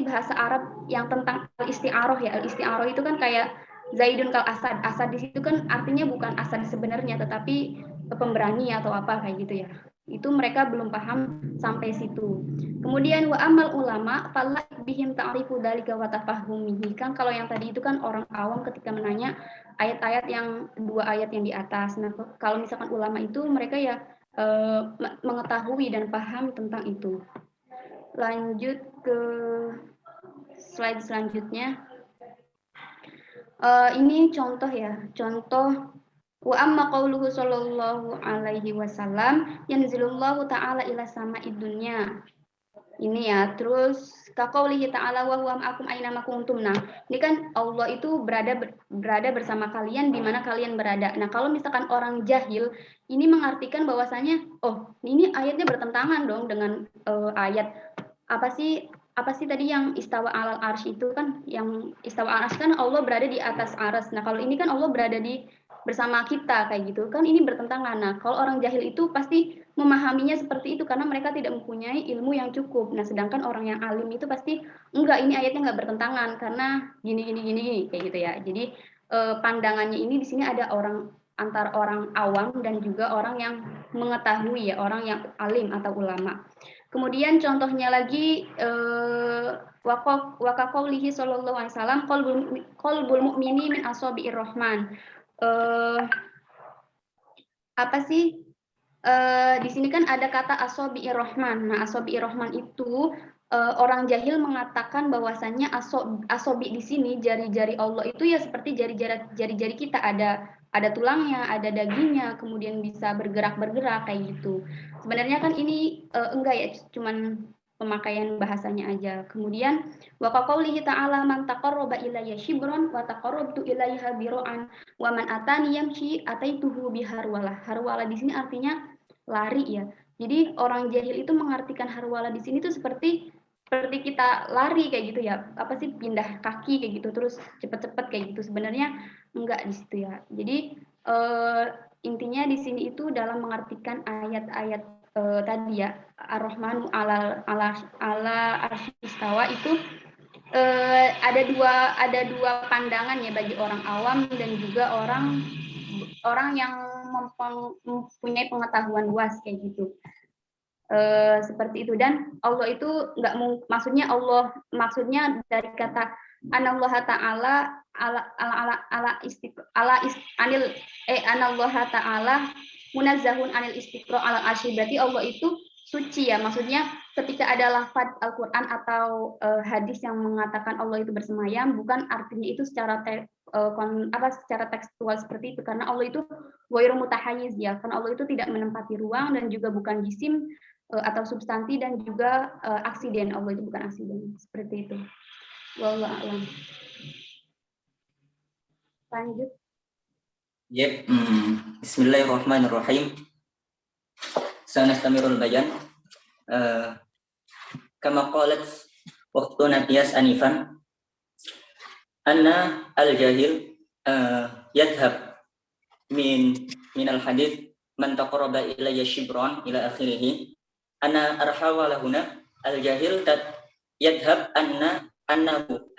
bahasa Arab yang tentang al-isti'arah ya. Al-isti'arah itu kan kayak Zaidun kal asad. Asad di situ kan artinya bukan asad sebenarnya, tetapi pemberani atau apa kayak gitu ya. Itu mereka belum paham sampai situ. Kemudian wa amal ulama falla bihim ta'rifu dzalika wa tafahumihi. Kan kalau yang tadi itu kan orang awam ketika menanya ayat-ayat yang dua ayat yang di atas. Nah, kalau misalkan ulama itu mereka ya mengetahui dan paham tentang itu. Lanjut ke slide selanjutnya. Ini contoh ya, contoh wa amma qauluhu sallallahu alaihi wasallam yanzilullahu ta'ala ila sama'id dunya. Ini ya, terus kaqaulihi ta'ala wa huwa ma'akum aina ma kuntum. Nah, ini kan Allah itu berada bersama kalian di mana kalian berada. Nah, kalau misalkan orang jahil ini mengartikan bahwasanya ini ayatnya bertentangan dong dengan ayat apa sih tadi yang istawa alal arsy itu kan, yang istawa al arsy kan Allah berada di atas arsy. Nah, kalau ini kan Allah berada bersama kita kayak gitu kan, ini bertentangan. Nah, kalau orang jahil itu pasti memahaminya seperti itu karena mereka tidak mempunyai ilmu yang cukup. Nah, sedangkan orang yang alim itu pasti enggak, ini ayatnya enggak bertentangan karena gini kayak gitu ya. Jadi pandangannya ini di sini ada antara orang awam dan juga orang yang mengetahui ya, orang yang alim atau ulama. Kemudian contohnya lagi wa qaulihi sallallahu alaihi wasallam qalbul mu'mini min asabi'ir rahman. Di sini kan ada kata asabi'ir rahman. Nah, asabi'ir rahman itu orang jahil mengatakan bahwasannya asobi di sini jari-jari Allah itu ya seperti jari-jari kita, ada tulangnya, ada dagingnya, kemudian bisa bergerak kayak gitu. Sebenarnya kan ini enggak ya, cuman pemakaian bahasanya aja. Kemudian wa qaulihi ta'ala man taqarraba ilayya shibran wa taqarrabtu ilaiha bira'an wa man atani yamshi ataituhu biharwalah. Harwalah di sini artinya lari ya. Jadi orang jahil itu mengartikan harwala di sini tuh seperti kita lari kayak gitu ya, apa sih, pindah kaki kayak gitu terus cepet-cepet kayak gitu. Sebenarnya enggak di situ ya. Jadi intinya di sini itu dalam mengartikan ayat-ayat tadi ya, Ar-Rahmanu ala arsistawa itu ada dua pandangan ya bagi orang awam dan juga orang yang mempunyai pengetahuan luas kayak gitu. Seperti itu. Dan Allah itu nggak maksudnya dari kata anallaha ta'ala anallaha ta'ala munazzahun anil istiqra ala arsy, berarti Allah itu suci ya. Maksudnya ketika ada lafaz Al-Qur'an atau hadis yang mengatakan Allah itu bersemayam, bukan artinya itu secara tekstual seperti itu, karena Allah itu ghairu mutahayyiz ya, karena Allah itu tidak menempati ruang dan juga bukan jisim atau substansi dan juga aksiden. Allah itu bukan aksiden, seperti itu. Wallahu a'lam. Lanjut. Yep. Bismillahirrahmanirrahim. Sanastamirul bayan. Kama qalat waqtuna qiyas anifan anna al-jahil yadhhab min al-hadith man taqarraba ilayya shibran ila akhirih. Anna arhawala huna al-jahil yadhhab anna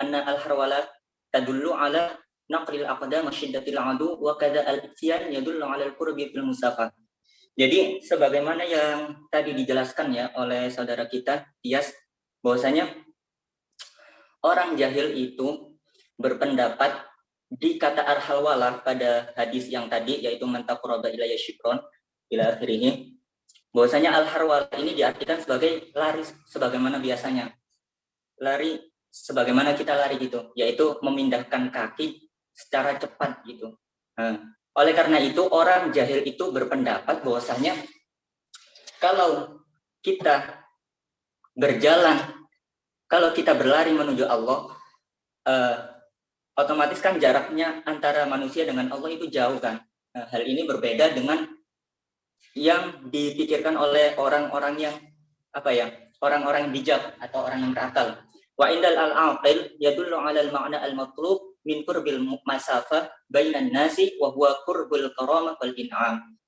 al-harwala tadullu ala naqlil aqdam syiddatil adu wa kadza al-ityan yadullu ala al-qurbi fil musafah. Jadi sebagaimana yang tadi dijelaskan ya oleh saudara kita Tias, bahwasanya orang jahil itu berpendapat di kata arhalwala pada hadis yang tadi, yaitu man taqarraba ilayya shibran ila akhirih, bahwasanya al-harwala ini diartikan sebagai lari sebagaimana biasanya. Lari sebagaimana kita lari gitu, yaitu memindahkan kaki secara cepat gitu. Oleh karena itu orang jahil itu berpendapat bahwasanya kalau kita berjalan, kalau kita berlari menuju Allah, otomatis kan jaraknya antara manusia dengan Allah itu jauh kan. Hal ini berbeda dengan yang dipikirkan oleh orang-orang yang orang-orang bijak atau orang yang berakal. Wa indal al-aqil yadullu 'ala al-ma'na al-matlub min qurbil masafah bainan nasi wa huwa qurbul karamah wal in'am.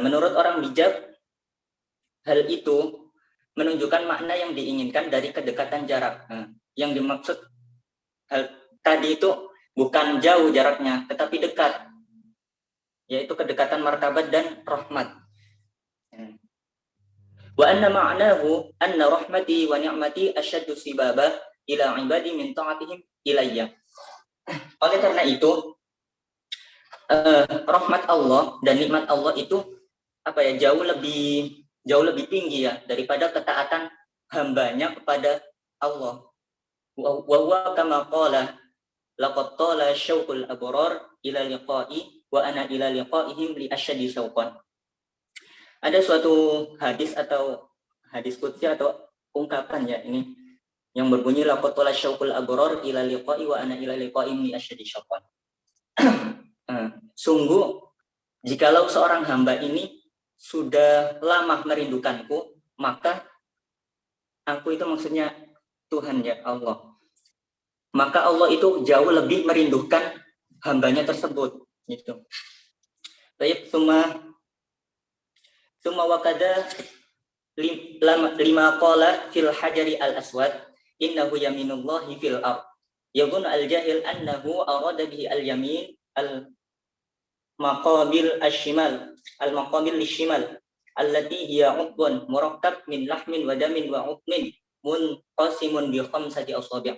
Menurut orang bijak, hal itu menunjukkan makna yang diinginkan dari kedekatan jarak. Yang dimaksud tadi itu bukan jauh jaraknya, tetapi dekat, yaitu kedekatan martabat dan rahmat. Wa anna ma'nahu anna rahmati wa ni'mati asyaddu sibaba ila ibadi min ta'atihim ilayya. Oleh karena itu rahmat Allah dan nikmat Allah itu jauh lebih tinggi ya daripada ketaatan hambanya kepada Allah. Wa huwa kama qala laqad tala syauqul abrar ila liqa'i wa ana ila liqa'ihim li asyaddi syauqan. Ada suatu hadis atau hadis qudsi atau ungkapan ya ini yang berbunyi laqad tala syauqul abrar ila liqa'i wa ana ila liqa'ihim li asyaddi syauqan. Sungguh jikalau seorang hamba ini sudah lama merindukanku, maka aku itu maksudnya Tuhan ya Allah. Maka Allah itu jauh lebih merindukan hambanya tersebut gitu. Baik, summa wakada lima qala fil hajari al aswad innahu yaminullahi fil ard. Yaqul al jahil annahu arada bihi al yamin al maqabil ashimal al maqabil lishimal allati hiya uqbun murakkab min lahmin wa damin wa uqmin munqasimun bi khamsati asabi'.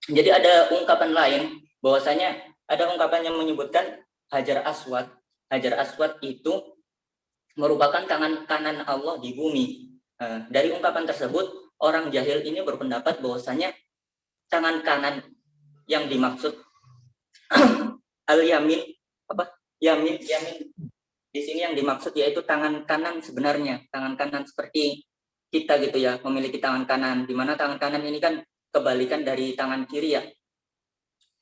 Jadi ada ungkapan lain bahwasanya ada ungkapan yang menyebutkan Hajar Aswad. Hajar Aswad itu merupakan tangan kanan Allah di bumi. Dari ungkapan tersebut orang jahil ini berpendapat bahwasanya tangan kanan yang dimaksud al-yamin, yamin di sini yang dimaksud yaitu tangan kanan sebenarnya, tangan kanan seperti kita gitu ya, memiliki tangan kanan, di mana tangan kanan ini kan kebalikan dari tangan kiri ya.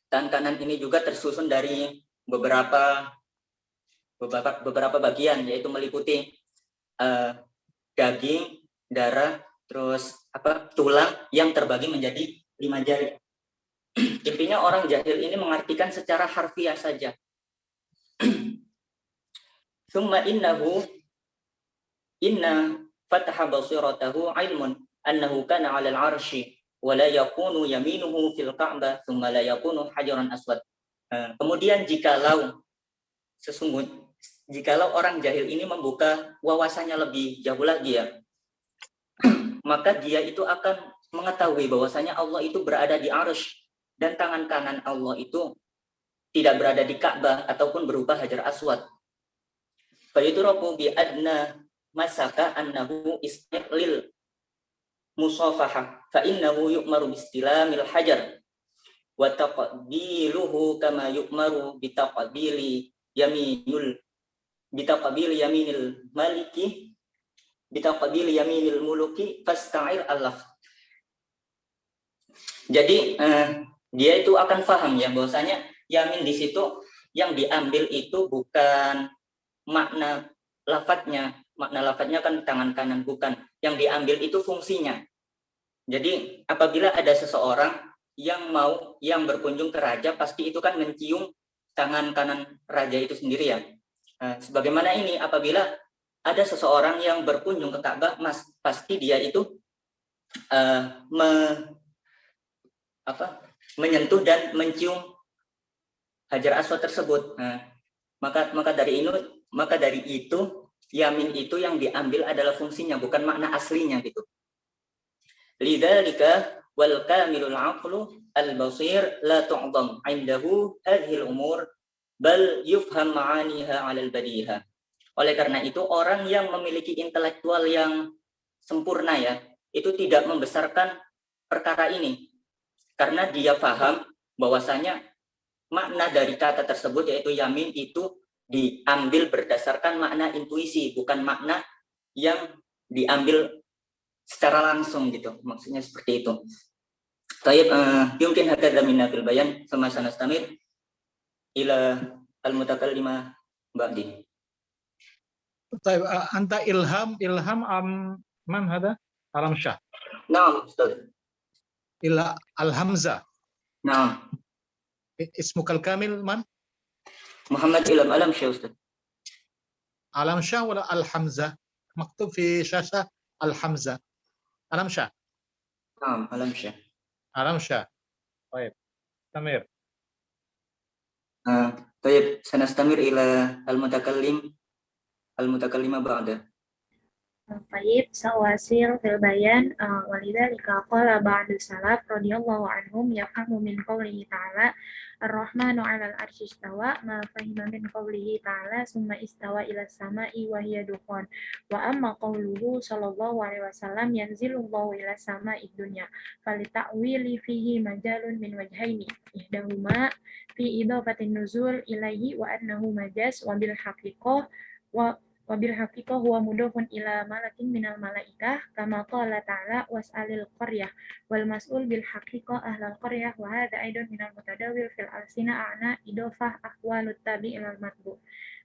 Tangan kanan ini juga tersusun dari beberapa bagian, yaitu meliputi daging, darah, terus tulang yang terbagi menjadi 5 jari. Intinya orang jahil ini mengartikan secara harfiah saja. Summa inna fataha basiratahu ilmun annahu kana 'alal 'arsy wa la yakunu yaminuhu fil ka'bah thumma la yakunu hajaran aswad. Kemudian jikalau orang jahil ini membuka wawasannya lebih jauh lagi ya, maka dia itu akan mengetahui bahwasanya Allah itu berada di arsy dan tangan kanan Allah itu tidak berada di Ka'bah ataupun berupa hajar aswad. Fa yutraku bi adna masaka annahu istiqlil musafaha fa innahu yu'maru bistilamil hajar wa taqbiluhu kama yu'maru bitaqbili yaminil maliki bitaqbili yaminil muluki fasta'ir Allah. Jadi dia itu akan paham ya bahwasanya yamin di situ yang diambil itu bukan makna lafadznya. Makna lafadznya kan tangan kanan, bukan. Yang diambil itu fungsinya. Jadi apabila ada seseorang yang berkunjung ke raja, pasti itu kan mencium tangan kanan raja itu sendiri ya. Sebagaimana ini apabila ada seseorang yang berkunjung ke Ka'bah, pasti dia itu menyentuh dan mencium hajar aswad tersebut. Maka dari itu yamin itu yang diambil adalah fungsinya, bukan makna aslinya gitu. Lidzalika wal kamilul aqlu al basir la tu'dham 'indahu hadhil umur bal yufham ma'aniha 'alal badiha. Oleh karena itu orang yang memiliki intelektual yang sempurna ya, itu tidak membesarkan perkara ini karena dia paham bahwasanya makna dari kata tersebut yaitu yamin itu diambil berdasarkan makna intuisi, bukan makna yang diambil secara langsung gitu. Maksudnya seperti itu. Tayyib, yumkin hakadha minna fil bayan sama sanastamir ila al-mutakallima ba'di. طيب أنت إلهام من هذا؟ علم شاه. Naam, Ustaz. إلى الهمزة. Naam. اسمك الكامل من؟ Muhammad Ilham Alamsyah, Ustaz. Alamsyah ولا الحمزة؟ مكتوب في شاشة الحمزة. Alamsyah. Naam, Alamsyah. Alamsyah. طيب. استمر. طيب سنستمر إلى المتكلم بعد. طيب سأواصل في البيان ولذلك قال بعض السلف رضي الله عنهم يفهم من قوله تعالى الرحمن على العرش استوى ما فهم من قوله تعالى ثم استوى إلى السماء وهي دخان وأما قوله صلى الله عليه وسلم ينزل الله إلى السماء الدنيا فللتأويل فيه مجال من وجهين إحداهما في إضافة النزول إليه وأنه مجاز وبالحقيقة هو مضاف إلى ملك من الملائكة كما قال تعالى واسأل القرية والمسؤول بالحقيقة أهل القرية وهذا أيضا من المتداول في الألسنة أعنى إضافة أحوال التابع إلى المطبوع.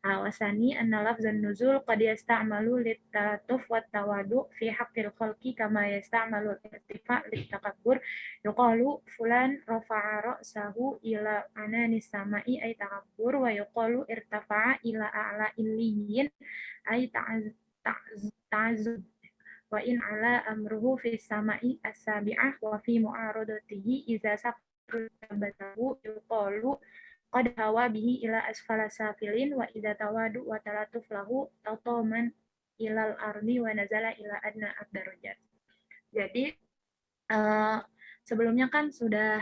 وثاني أن لفظ النزول قد يستعمل للتلطف والتواضع في حق الخلق كما يستعمل الارتفاع للتكبر يقال فلان رفع رأسه إلى عنان السماء أي تكبر ويقال ارتفع إلى أعلى إليين أي تعزب وإن على أمره في السماء السابعة وفي معارضته إذا سفر ثبته يقال قد هوى به إلى أسفل سافلين وإذا توادؤ وتلطف له تطامن إلى الأرض ونزل إلى أدنى الدرجات. Jadi sebelumnya kan sudah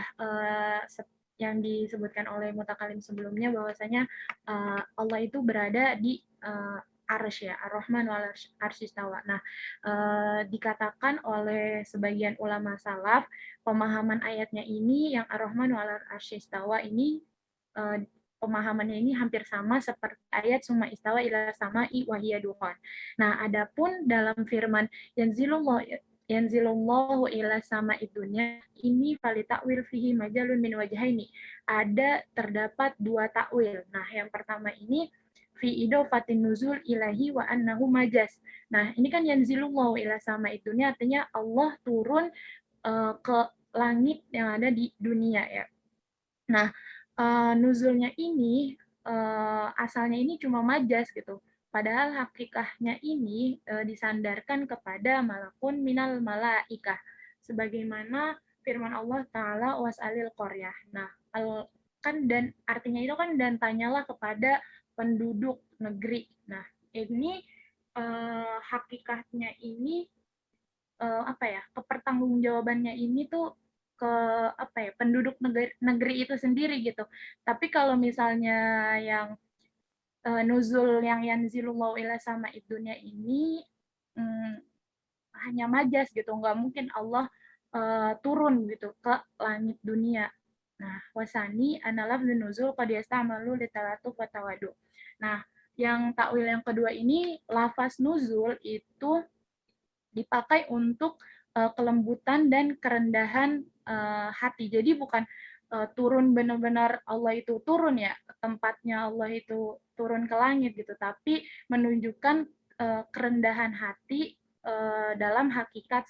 yang disebutkan oleh mutakalim sebelumnya bahwasanya Allah itu berada di arsy ya, Ar-Rahman wal arsy istawa. Nah, dikatakan oleh sebagian ulama salaf, pemahaman ayatnya ini yang Ar-Rahman wal arsy istawa ini pemahamannya ini hampir sama seperti ayat summa istawa ila sama'i wa hiya dukhan. Nah, adapun dalam firman yanzilullahu ila sama'id dunya ini fali ta'wil fihi majalun min wajhaini. Terdapat dua takwil. Nah, yang pertama ini fi idofatin nuzul ilahi wa annahu majas. Nah, ini kan yanzilullahu ila sama'id dunya artinya Allah turun ke langit yang ada di dunia ya. Nah, nuzulnya ini asalnya ini cuma majas gitu. Padahal hakikahnya ini disandarkan kepada malakun minal malaikah. Sebagaimana firman Allah Ta'ala was'alil qaryah. Nah, kan dan artinya itu kan dan tanyalah kepada penduduk negeri. Nah, ini hakikatnya ini apa ya, kepertanggungjawabannya ini tuh ke apa ya, penduduk negeri itu sendiri gitu. Tapi kalau misalnya yang nuzul yang yanzilullahu ila sama'id dunya ini hanya majas gitu, nggak mungkin Allah turun gitu ke langit dunia. Nah, wasani analaf nuzul qad yastamalu litalatuf wa tawadu. Nah, yang takwil yang kedua ini lafaz nuzul itu dipakai untuk kelembutan dan kerendahan hati. Jadi bukan turun benar-benar Allah itu turun ya, tempatnya Allah itu turun ke langit gitu, tapi menunjukkan kerendahan hati dalam hakikat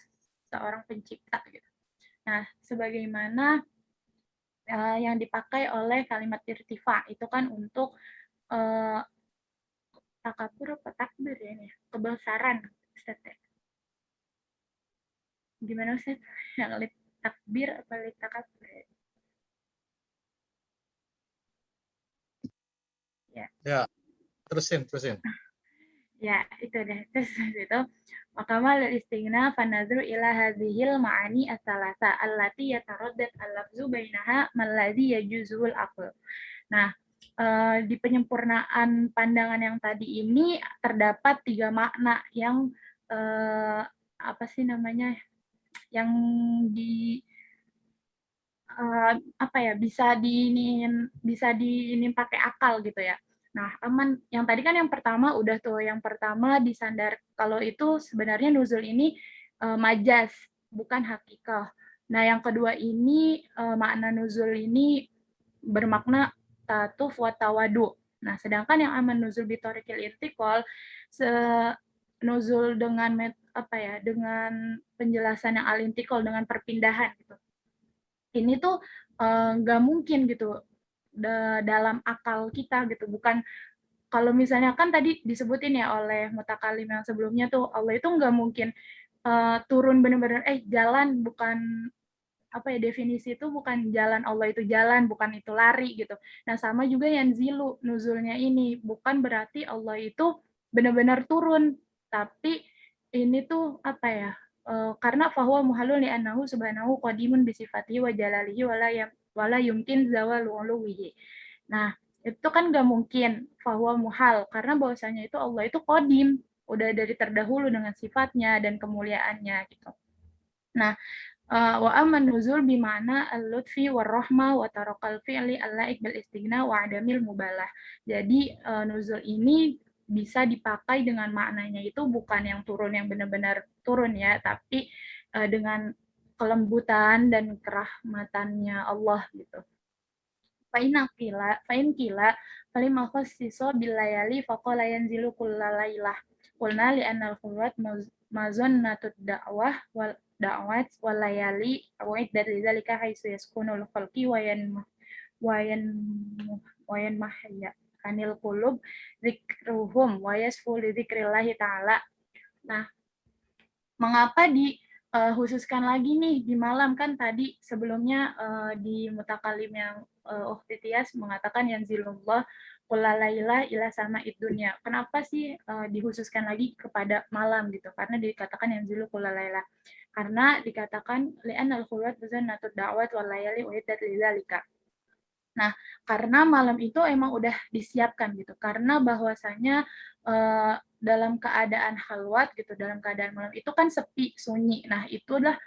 seorang pencipta gitu. Nah, sebagaimana yang dipakai oleh kalimat irtifa itu kan untuk takabur apa takbir ya ini, kebesaran Ustaz. Gimana Ustaz? Yang takbir apa takabur? Ya, terusin. Ya, itu deh. Terus itu makamal istighna fanadru ila hadhil ma'ani as-salasa allati yataraddat al-lafzu bainaha malladhi yajuzul aql. Nah, di penyempurnaan pandangan yang tadi ini terdapat 3 makna yang apa sih namanya? Yang apa ya, bisa diinin pakai akal gitu ya. Nah, yang tadi kan yang pertama udah tuh, yang pertama disandar kalau itu sebenarnya nuzul ini majas, bukan hakikah. Nah, yang kedua ini makna nuzul ini bermakna tatuf wa tawadu. Nah, sedangkan yang aman nuzul bitorikil irtikol nuzul dengan dengan penjelasan yang alintikol, dengan perpindahan gitu. Ini tuh nggak mungkin gitu dalam akal kita gitu. Bukan, kalau misalnya kan tadi disebutin ya oleh mutakalim yang sebelumnya tuh, Allah itu nggak mungkin turun benar-benar jalan, bukan apa ya, definisi itu bukan jalan, Allah itu jalan, bukan itu lari gitu. Nah, sama juga yang zilu nuzulnya ini, bukan berarti Allah itu benar-benar turun, tapi ini tuh apa ya, karena fahuwa muhalul li'annahu subhanahu qadimun bisifatihi wa jalalihi wala yumkin zawalu uluwihi. Nah, itu kan nggak mungkin fahuwa muhal, karena bahwasanya itu Allah itu qadim, udah dari terdahulu dengan sifatnya dan kemuliaannya gitu. Nah, wa aman nuzul bimana al-lutfi war-rahmah wa tarakal fi'li al-laik bil istighna wa adamil mubalah. Jadi nuzul ini bisa dipakai dengan maknanya itu bukan yang turun yang benar-benar turun ya, tapi dengan kelembutan dan kerahmatannya Allah gitu. Fa'in kila falimah khassiso bilayali faqala yanzilu kullalailah. Qulna li'anna al-khulwat mazonnatud da'wah wal da'wat walayali await dari zalika haitsu yaskunul khalqi wayan mahya kanil qulub zikruhum wa yasfu li dzikrillahi ta'ala. Nah, mengapa dikhususkan lagi nih di malam? Kan tadi sebelumnya di mutakalim yang Ukhti Tias mengatakan yanzilullah kullalaila ila sama'id dunya. Kenapa sih dikhususkan lagi kepada malam gitu? Karena dikatakan yanzilu kullalaila. Karena dikatakan li'an al-khulwat bizannatud da'wat wal layali uiddat lidzalika. Nah, karena malam itu emang udah disiapkan gitu, karena bahwasanya dalam keadaan khalwat gitu, dalam keadaan malam itu kan sepi, sunyi. Nah, itulah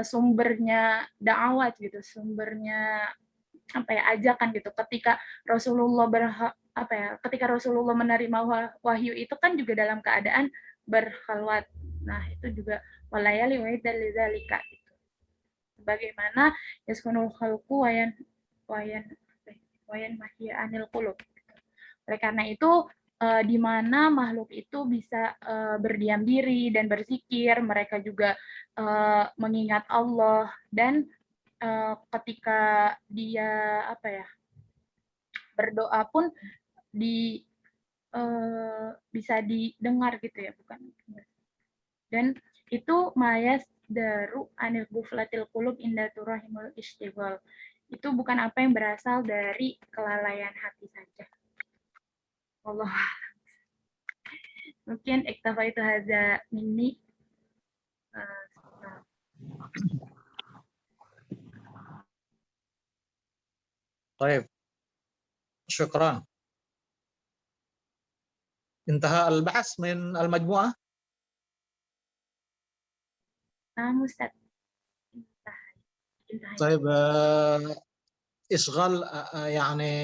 sumbernya da'awat gitu, sumbernya apa ya, ajakan gitu. Ketika Rasulullah ketika Rasulullah menerima wahyu itu kan juga dalam keadaan berkhalwat. Nah, itu juga walayali wa'idal lidzalika gitu. Sebagaimana yaskunul khalqu wayan mahya anil qulub. Oleh karena itu di mana makhluk itu bisa berdiam diri dan berzikir, mereka juga mengingat Allah, dan ketika dia berdoa pun bisa didengar gitu ya, bukan. Dan itu mayas daru anil guflatil qulub inda turahimul istighfar. Itu bukan apa yang berasal dari kelalaian hati saja. Allah. Mungkin iktafa itu hadza minni. طيب شكرا. انتهى البحث من المجموعة. Ustaz. طيب إشغال يعني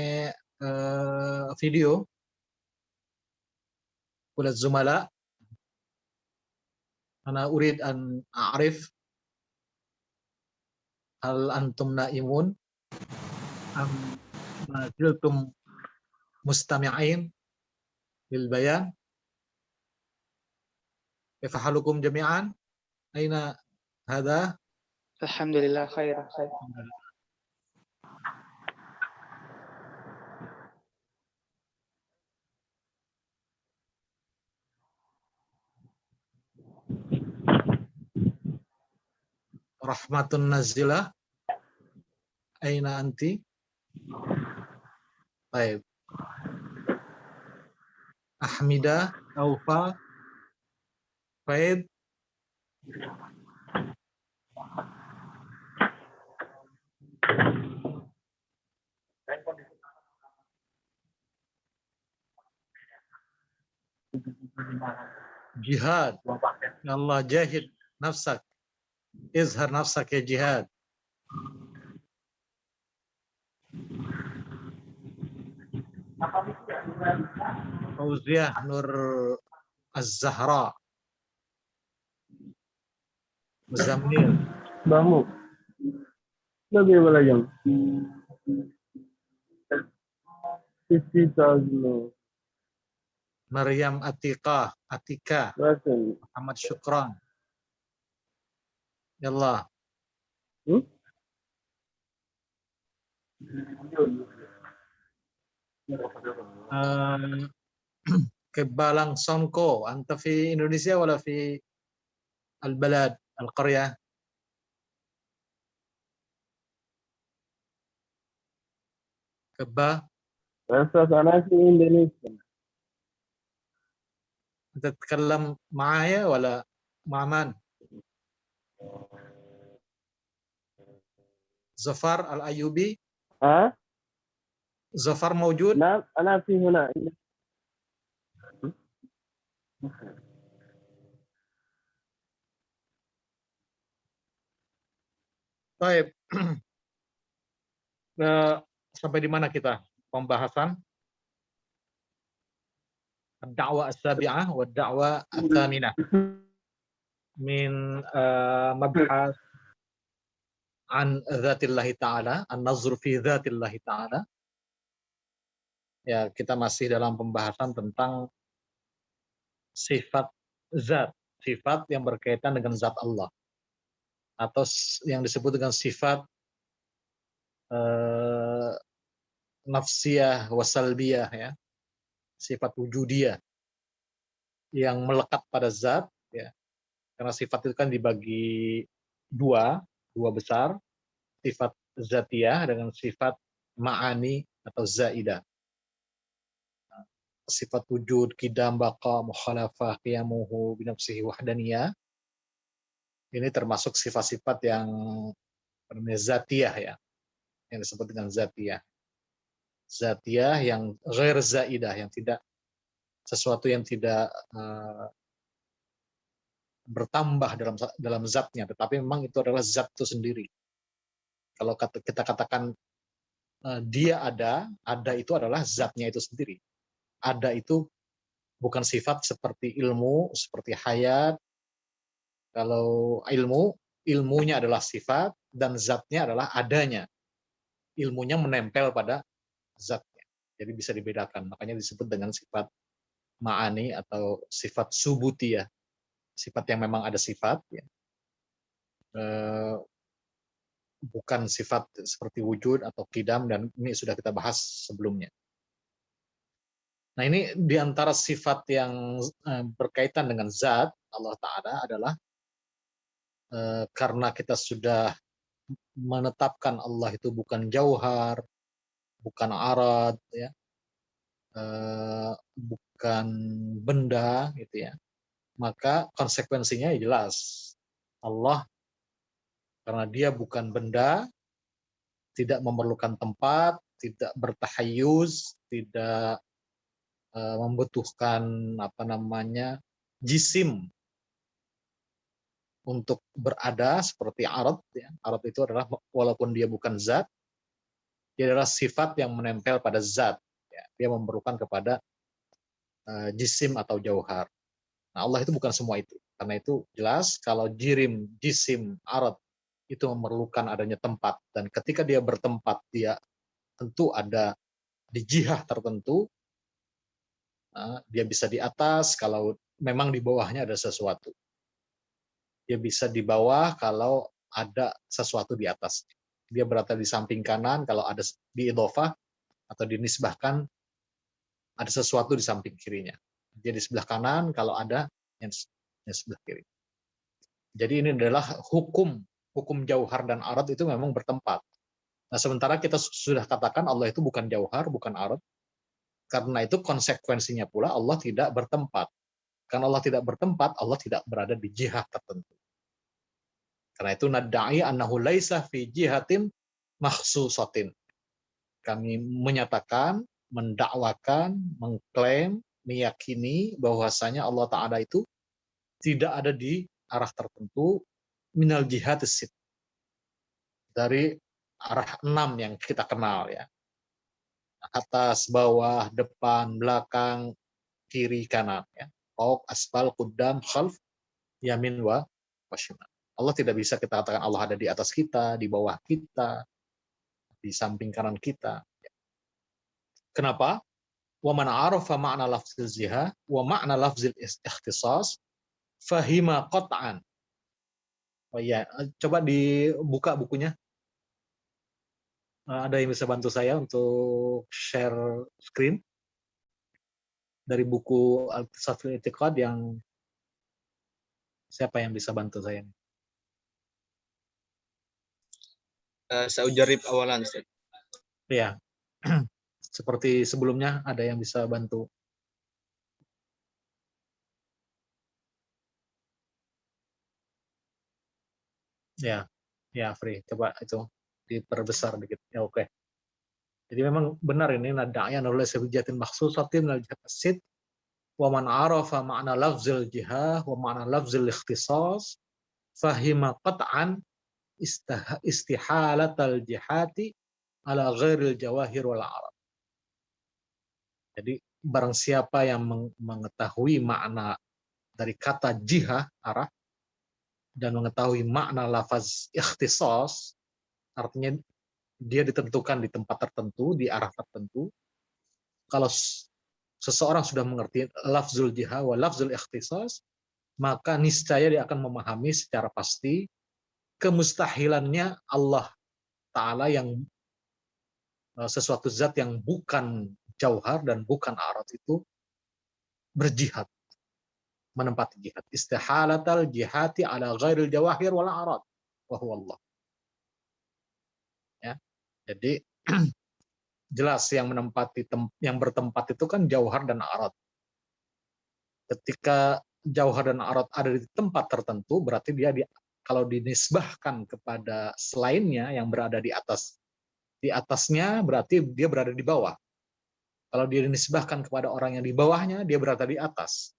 فيديو وللزملاء. أنا أريد أن أعرف هل أنتم نائمون أم ما زلتم مستمعين للبيان. كيف حالكم جميعا؟ أين هذا؟ الحمد لله خير. رحمة نزلة أين أنت؟ طيب أحمدة، أوفى، فايد. جهاد، يا الله جاهد نفسك، اظهر نفسك يا جهاد. فوزية نور الزهراء، مزميل Bangun. Lagi apa lagi? Sisi tazmu. مريم أتيقة، أتيكا، Rasul. محمد شكران. يلا كبالان سونكو، أنت في إندونيسيا ولا في البلد القرية؟ كبا Rasa sana di Indonesia. أنت تتكلم معايا ولا مع من؟ زفر الأيوبي. ها؟ زفر موجود؟ نعم أنا في هنا. Baik. Sampai di mana kita pembahasan? Ad-da'wah as-sabi'ah wa ad-da'wah ats-tsaminah. Min mabhas an dzatillahi ta'ala, an-nazr fi dzatillahi ta'ala. Ya, kita masih dalam pembahasan tentang sifat zat, sifat yang berkaitan dengan zat Allah, atau yang disebut dengan sifat nafsiyah wasalbiyah, ya, sifat wujudiyah yang melekat pada zat, ya, karena sifat itu kan dibagi dua besar, sifat zatiyah dengan sifat ma'ani atau zaidah. Sifat wujud, qidam, baqa, mukhalafah, qiyamuhu binafsihi wahdaniyah, ini termasuk sifat-sifat yang zatiyah, ya, yang disebut dengan zatiyah. zatiyah yang ghair zaidah, yang tidak sesuatu yang tidak bertambah dalam zatnya, tetapi memang itu adalah zat itu sendiri. Kalau kita katakan dia ada itu adalah zatnya itu sendiri. Ada itu bukan sifat seperti ilmu, seperti hayat. Kalau ilmunya adalah sifat dan zatnya adalah adanya. Ilmunya menempel pada zatnya. Jadi bisa dibedakan. Makanya disebut dengan sifat ma'ani atau sifat subutiyah. Sifat yang memang ada sifat, ya. Bukan sifat seperti wujud atau qidam, dan ini sudah kita bahas sebelumnya. Nah, ini diantara sifat yang berkaitan dengan zat Allah Ta'ala adalah karena kita sudah menetapkan Allah itu bukan jauhar, bukan arad, ya, bukan benda, gitu ya. Maka konsekuensinya jelas. Allah, karena dia bukan benda, tidak memerlukan tempat, tidak bertahayuz, tidak membutuhkan jisim untuk berada seperti arad, ya. Arad itu adalah walaupun dia bukan zat, dia adalah sifat yang menempel pada zat, ya. Dia memerlukan kepada jisim atau jauhar. Nah, Allah itu bukan semua itu. Karena itu jelas kalau jisim, arad itu memerlukan adanya tempat, dan ketika dia bertempat dia tentu ada di jihah tertentu. Dia bisa di atas kalau memang di bawahnya ada sesuatu. Dia bisa di bawah kalau ada sesuatu di atas. Dia berada di samping kanan kalau ada di idhofah atau dinisbahkan ada sesuatu di samping kirinya. Dia di sebelah kanan kalau ada yang sebelah kiri. Jadi ini adalah hukum jauhar dan arad itu memang bertempat. Nah, sementara kita sudah katakan Allah itu bukan jauhar, bukan arad. Karena itu konsekuensinya pula Allah tidak bertempat. Karena Allah tidak bertempat, Allah tidak berada di jihah tertentu. Karena itu nadda'i annahu laisa fi jihatin makhsusatin. Kami menyatakan, mendakwakan, mengklaim, meyakini bahwasanya Allah Ta'ala itu tidak ada di arah tertentu minal jihad sit, dari arah 6 yang kita kenal, ya. Atas, bawah, depan, belakang, kiri, kanan, ya. Fauq, asfal, qudam, khalf, yamin wa shimal. Allah tidak bisa kita katakan Allah ada di atas kita, di bawah kita, di samping kanan kita. Kenapa? Wa man arafa ma'na lafzil jihah wa ma'na lafzil ikhtisas fahima qat'an. Oh iya, coba dibuka bukunya. Ada yang bisa bantu saya untuk share screen dari buku Al-Ikhtisas fil I'tiqad yang siapa yang bisa bantu saya? Saujarib awalan, Ustaz. Ya. Seperti sebelumnya ada yang bisa bantu. Ya, Free. Coba itu diperbesar dikit. Ya, oke. Jadi memang benar ini nada'ya nulis sebijatin makhsusatin al jihad wa man arafa ma'na lafzil jihah wa ma'na lafzil ikhtisas fahima qat'an istihalatal jihati ala ghairil jawahir wal arab. Jadi barang siapa yang mengetahui makna dari kata jihah, arah, dan mengetahui makna lafaz ikhtisas, artinya dia ditentukan di tempat tertentu, di arah tertentu. Kalau seseorang sudah mengerti lafzul jihah wa lafzul ikhtisas, maka niscaya dia akan memahami secara pasti kemustahilannya Allah Ta'ala yang sesuatu zat yang bukan jauhar dan bukan arad itu berjihad, menempati jihad. Istihalatal jihati ala ghairil jawahir wal arad wa huwa Allah. Ya. Jadi jelas yang menempati yang bertempat itu kan jauhar dan arad. Ketika jauhar dan arad ada di tempat tertentu, berarti dia kalau dinisbahkan kepada selainnya yang berada di atas Di atasnya berarti dia berada di bawah. Kalau dia dinisbahkan kepada orang yang di bawahnya, dia berada di atas.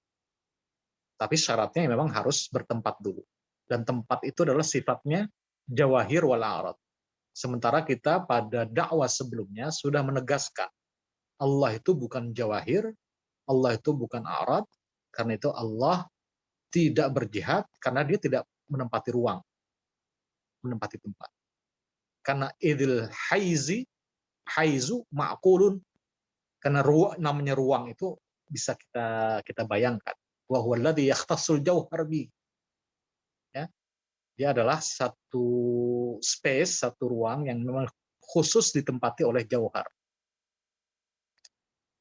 Tapi syaratnya memang harus bertempat dulu. Dan tempat itu adalah sifatnya jawahir wal a'rad. Sementara kita pada dakwah sebelumnya sudah menegaskan Allah itu bukan jawahir, Allah itu bukan a'rad, karena itu Allah tidak berjihad karena dia tidak menempati ruang, menempati tempat. Karena idil haizu ma'qulun, karena namanya ruang itu bisa kita bayangkan. Wa huwa alladhi yakhtassul jauhar bi. Ya. Dia adalah satu space, satu ruang yang memang khusus ditempati oleh jauhar.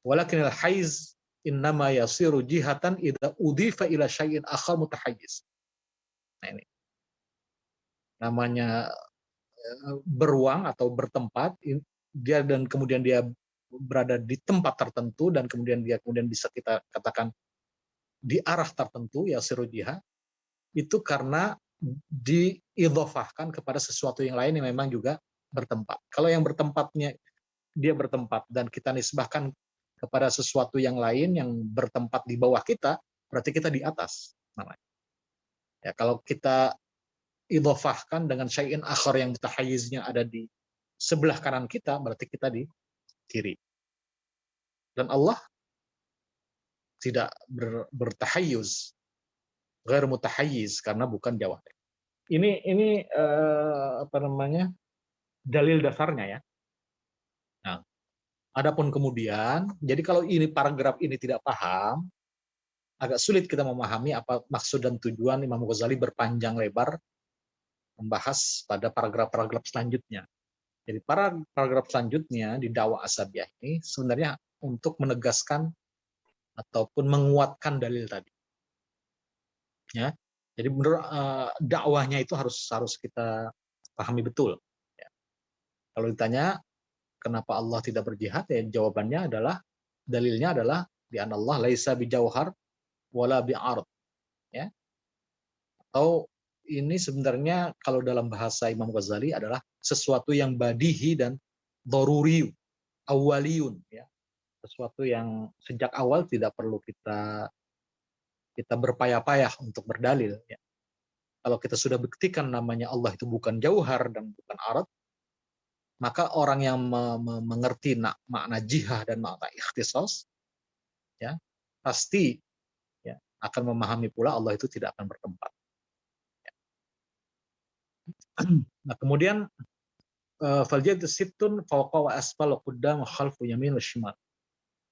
Walakin al-haiz innama yasiru jihatan idza udifa ila syai'in akhar mutahayyiz. Nah ini. Namanya beruang atau bertempat, dia dan kemudian dia berada di tempat tertentu dan kemudian dia bisa kita katakan di arah tertentu, yasiru jihad, itu karena diidhofahkan kepada sesuatu yang lain yang memang juga bertempat. Kalau yang bertempatnya dia bertempat dan kita nisbahkan kepada sesuatu yang lain yang bertempat di bawah kita, berarti kita di atas namanya. Ya, kalau kita idhofahkan dengan syai'in akhar yang mutahayyiznya ada di sebelah kanan kita, berarti kita di kiri. Dan Allah tidak bertahayyuz, ghair mutahayyiz, karena bukan jawahir. Ini apa namanya, dalil dasarnya ya. Nah, adapun kemudian, jadi kalau ini paragraf ini tidak paham, agak sulit kita memahami apa maksud dan tujuan Imam Ghazali berpanjang lebar membahas pada paragraf-paragraf selanjutnya. Jadi paragraf selanjutnya di dakwah asabiyah ini sebenarnya untuk menegaskan ataupun menguatkan dalil tadi. Ya. Jadi menurut dakwahnya itu harus kita pahami betul. Ya. Kalau ditanya kenapa Allah tidak berjihad, ya jawabannya adalah dalilnya adalah di anna Allah laisa bijauhar wala bi'ard. Ya. Atau ini sebenarnya kalau dalam bahasa Imam Ghazali adalah sesuatu yang badihi dan daruri, awaliyun, ya. Sesuatu yang sejak awal tidak perlu kita berpayah-payah untuk berdalil, ya. Kalau kita sudah buktikan namanya Allah itu bukan jauhar dan bukan arad, maka orang yang mengerti makna jihad dan makna ikhtisas, ya, pasti ya, akan memahami pula Allah itu tidak akan bertempat. Nah, kemudian faljad sittun fawqa wa asfal wa qaddam wa khalfu yamin wa shimal.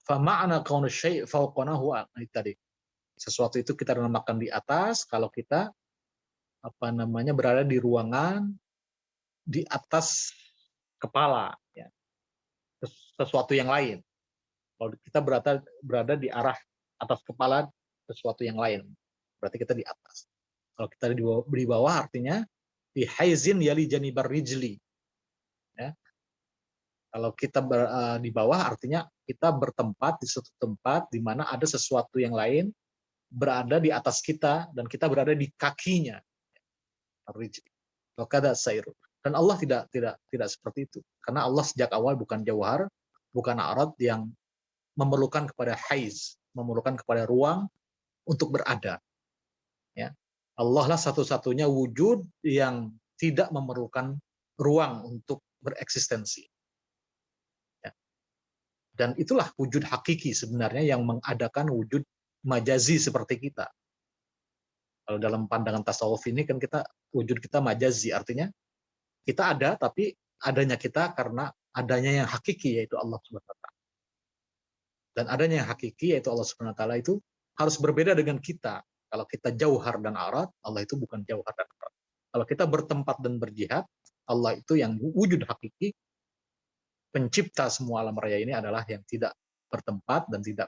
Fa ma'na kaunu syai' fawqanahu tadi. Sesuatu itu kita namakan di atas kalau kita apa namanya berada di ruangan di atas kepala, ya. Sesuatu yang lain. Kalau kita berada di arah atas kepala sesuatu yang lain, berarti kita di atas. Kalau kita di bawah artinya di haizin yali janibar rijli. Ya. Kalau kita di bawah artinya kita bertempat di suatu tempat di mana ada sesuatu yang lain berada di atas kita dan kita berada di kakinya. Rijli. Wakada sairu. Dan Allah tidak seperti itu. Karena Allah sejak awal bukan jawhar, bukan arad yang memerlukan kepada haiz, memerlukan kepada ruang untuk berada. Ya. Allah lah satu-satunya wujud yang tidak memerlukan ruang untuk bereksistensi. Ya. Dan itulah wujud hakiki sebenarnya yang mengadakan wujud majazi seperti kita. Kalau dalam pandangan tasawuf ini kan wujud kita majazi, artinya kita ada tapi adanya kita karena adanya yang hakiki yaitu Allah Subhanahu wa taala. Dan adanya yang hakiki yaitu Allah Subhanahu wa taala itu harus berbeda dengan kita. Kalau kita jauhar dan arad, Allah itu bukan jauhar dan arad. Kalau kita bertempat dan berjihad, Allah itu yang wujud hakiki, pencipta semua alam raya ini adalah yang tidak bertempat dan tidak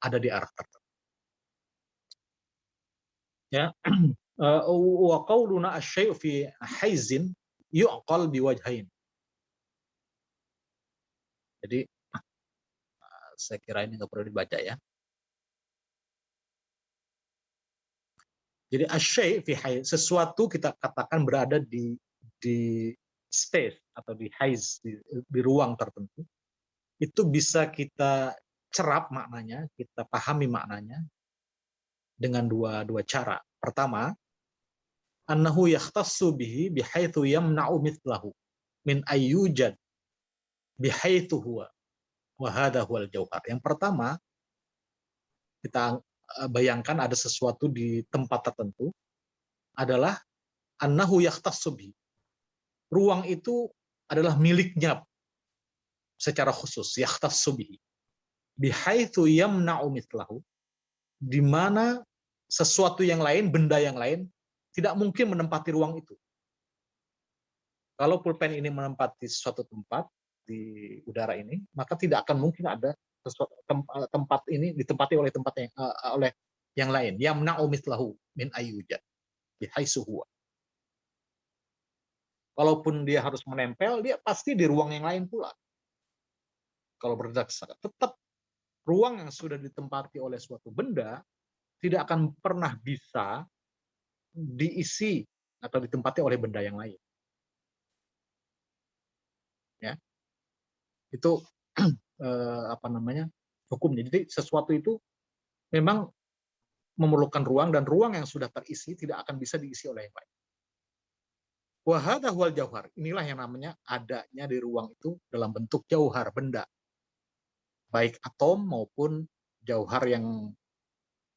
ada di arah tertentu. Ya, wa qauluna asy-syai' fi haizin yu'qal biwajhain. Jadi saya kira ini nggak perlu dibaca ya. Jadi asy-syai' fi haiz, sesuatu kita katakan berada di space, atau di haiz, di ruang tertentu, itu bisa kita cerap maknanya, kita pahami maknanya dengan dua cara. Pertama, annahu yakhtassu bihi bihaitsu yamna'u mithlahu min ayyujad bihaitsu huwa wa hadha huwal jauhar. Yang pertama, kita bayangkan ada sesuatu di tempat tertentu adalah annahu yakhtassu bihi. Ruang itu adalah miliknya secara khusus, yakhtassu bihi. Bihaitsu yamna'u mithlahu, di mana sesuatu yang lain, benda yang lain tidak mungkin menempati ruang itu. Kalau pulpen ini menempati suatu tempat di udara ini, maka tidak akan mungkin ada sesuatu tempat ini ditempati oleh oleh yang lain. Yamna'u mithlahu min ayyujad bihaitsu huwa. Kalaupun dia harus menempel, dia pasti di ruang yang lain pula. Kalau berdasarkan, tetap ruang yang sudah ditempati oleh suatu benda tidak akan pernah bisa diisi atau ditempati oleh benda yang lain. Ya, itu hukumnya. Jadi sesuatu itu memang memerlukan ruang, dan ruang yang sudah terisi tidak akan bisa diisi oleh yang lain. Wa hadha huwal jauhar. Inilah yang namanya adanya di ruang itu dalam bentuk jauhar, benda. Baik atom maupun jauhar yang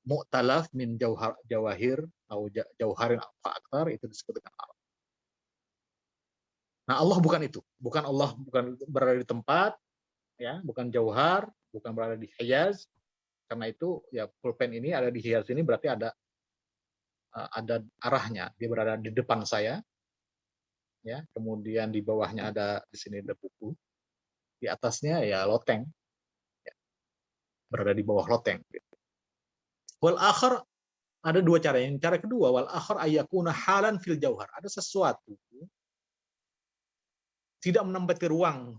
mu'talaf min jawahir atau jauharin aktar, itu disebut dengan Allah. Nah, Allah bukan itu. Bukan Allah, bukan berada di tempat, ya, bukan jauhar, bukan berada di hiyaz. Karena itu ya pulpen ini ada di hiyaz ini berarti ada arahnya. Dia berada di depan saya. Ya, kemudian di bawahnya ada, di sini ada buku. Di atasnya ya loteng. Berada di bawah loteng. Wal akhar, ada dua cara. Yang cara kedua, wal akhar ayyakuna halan fil jauhar. Ada sesuatu tidak menempati ruang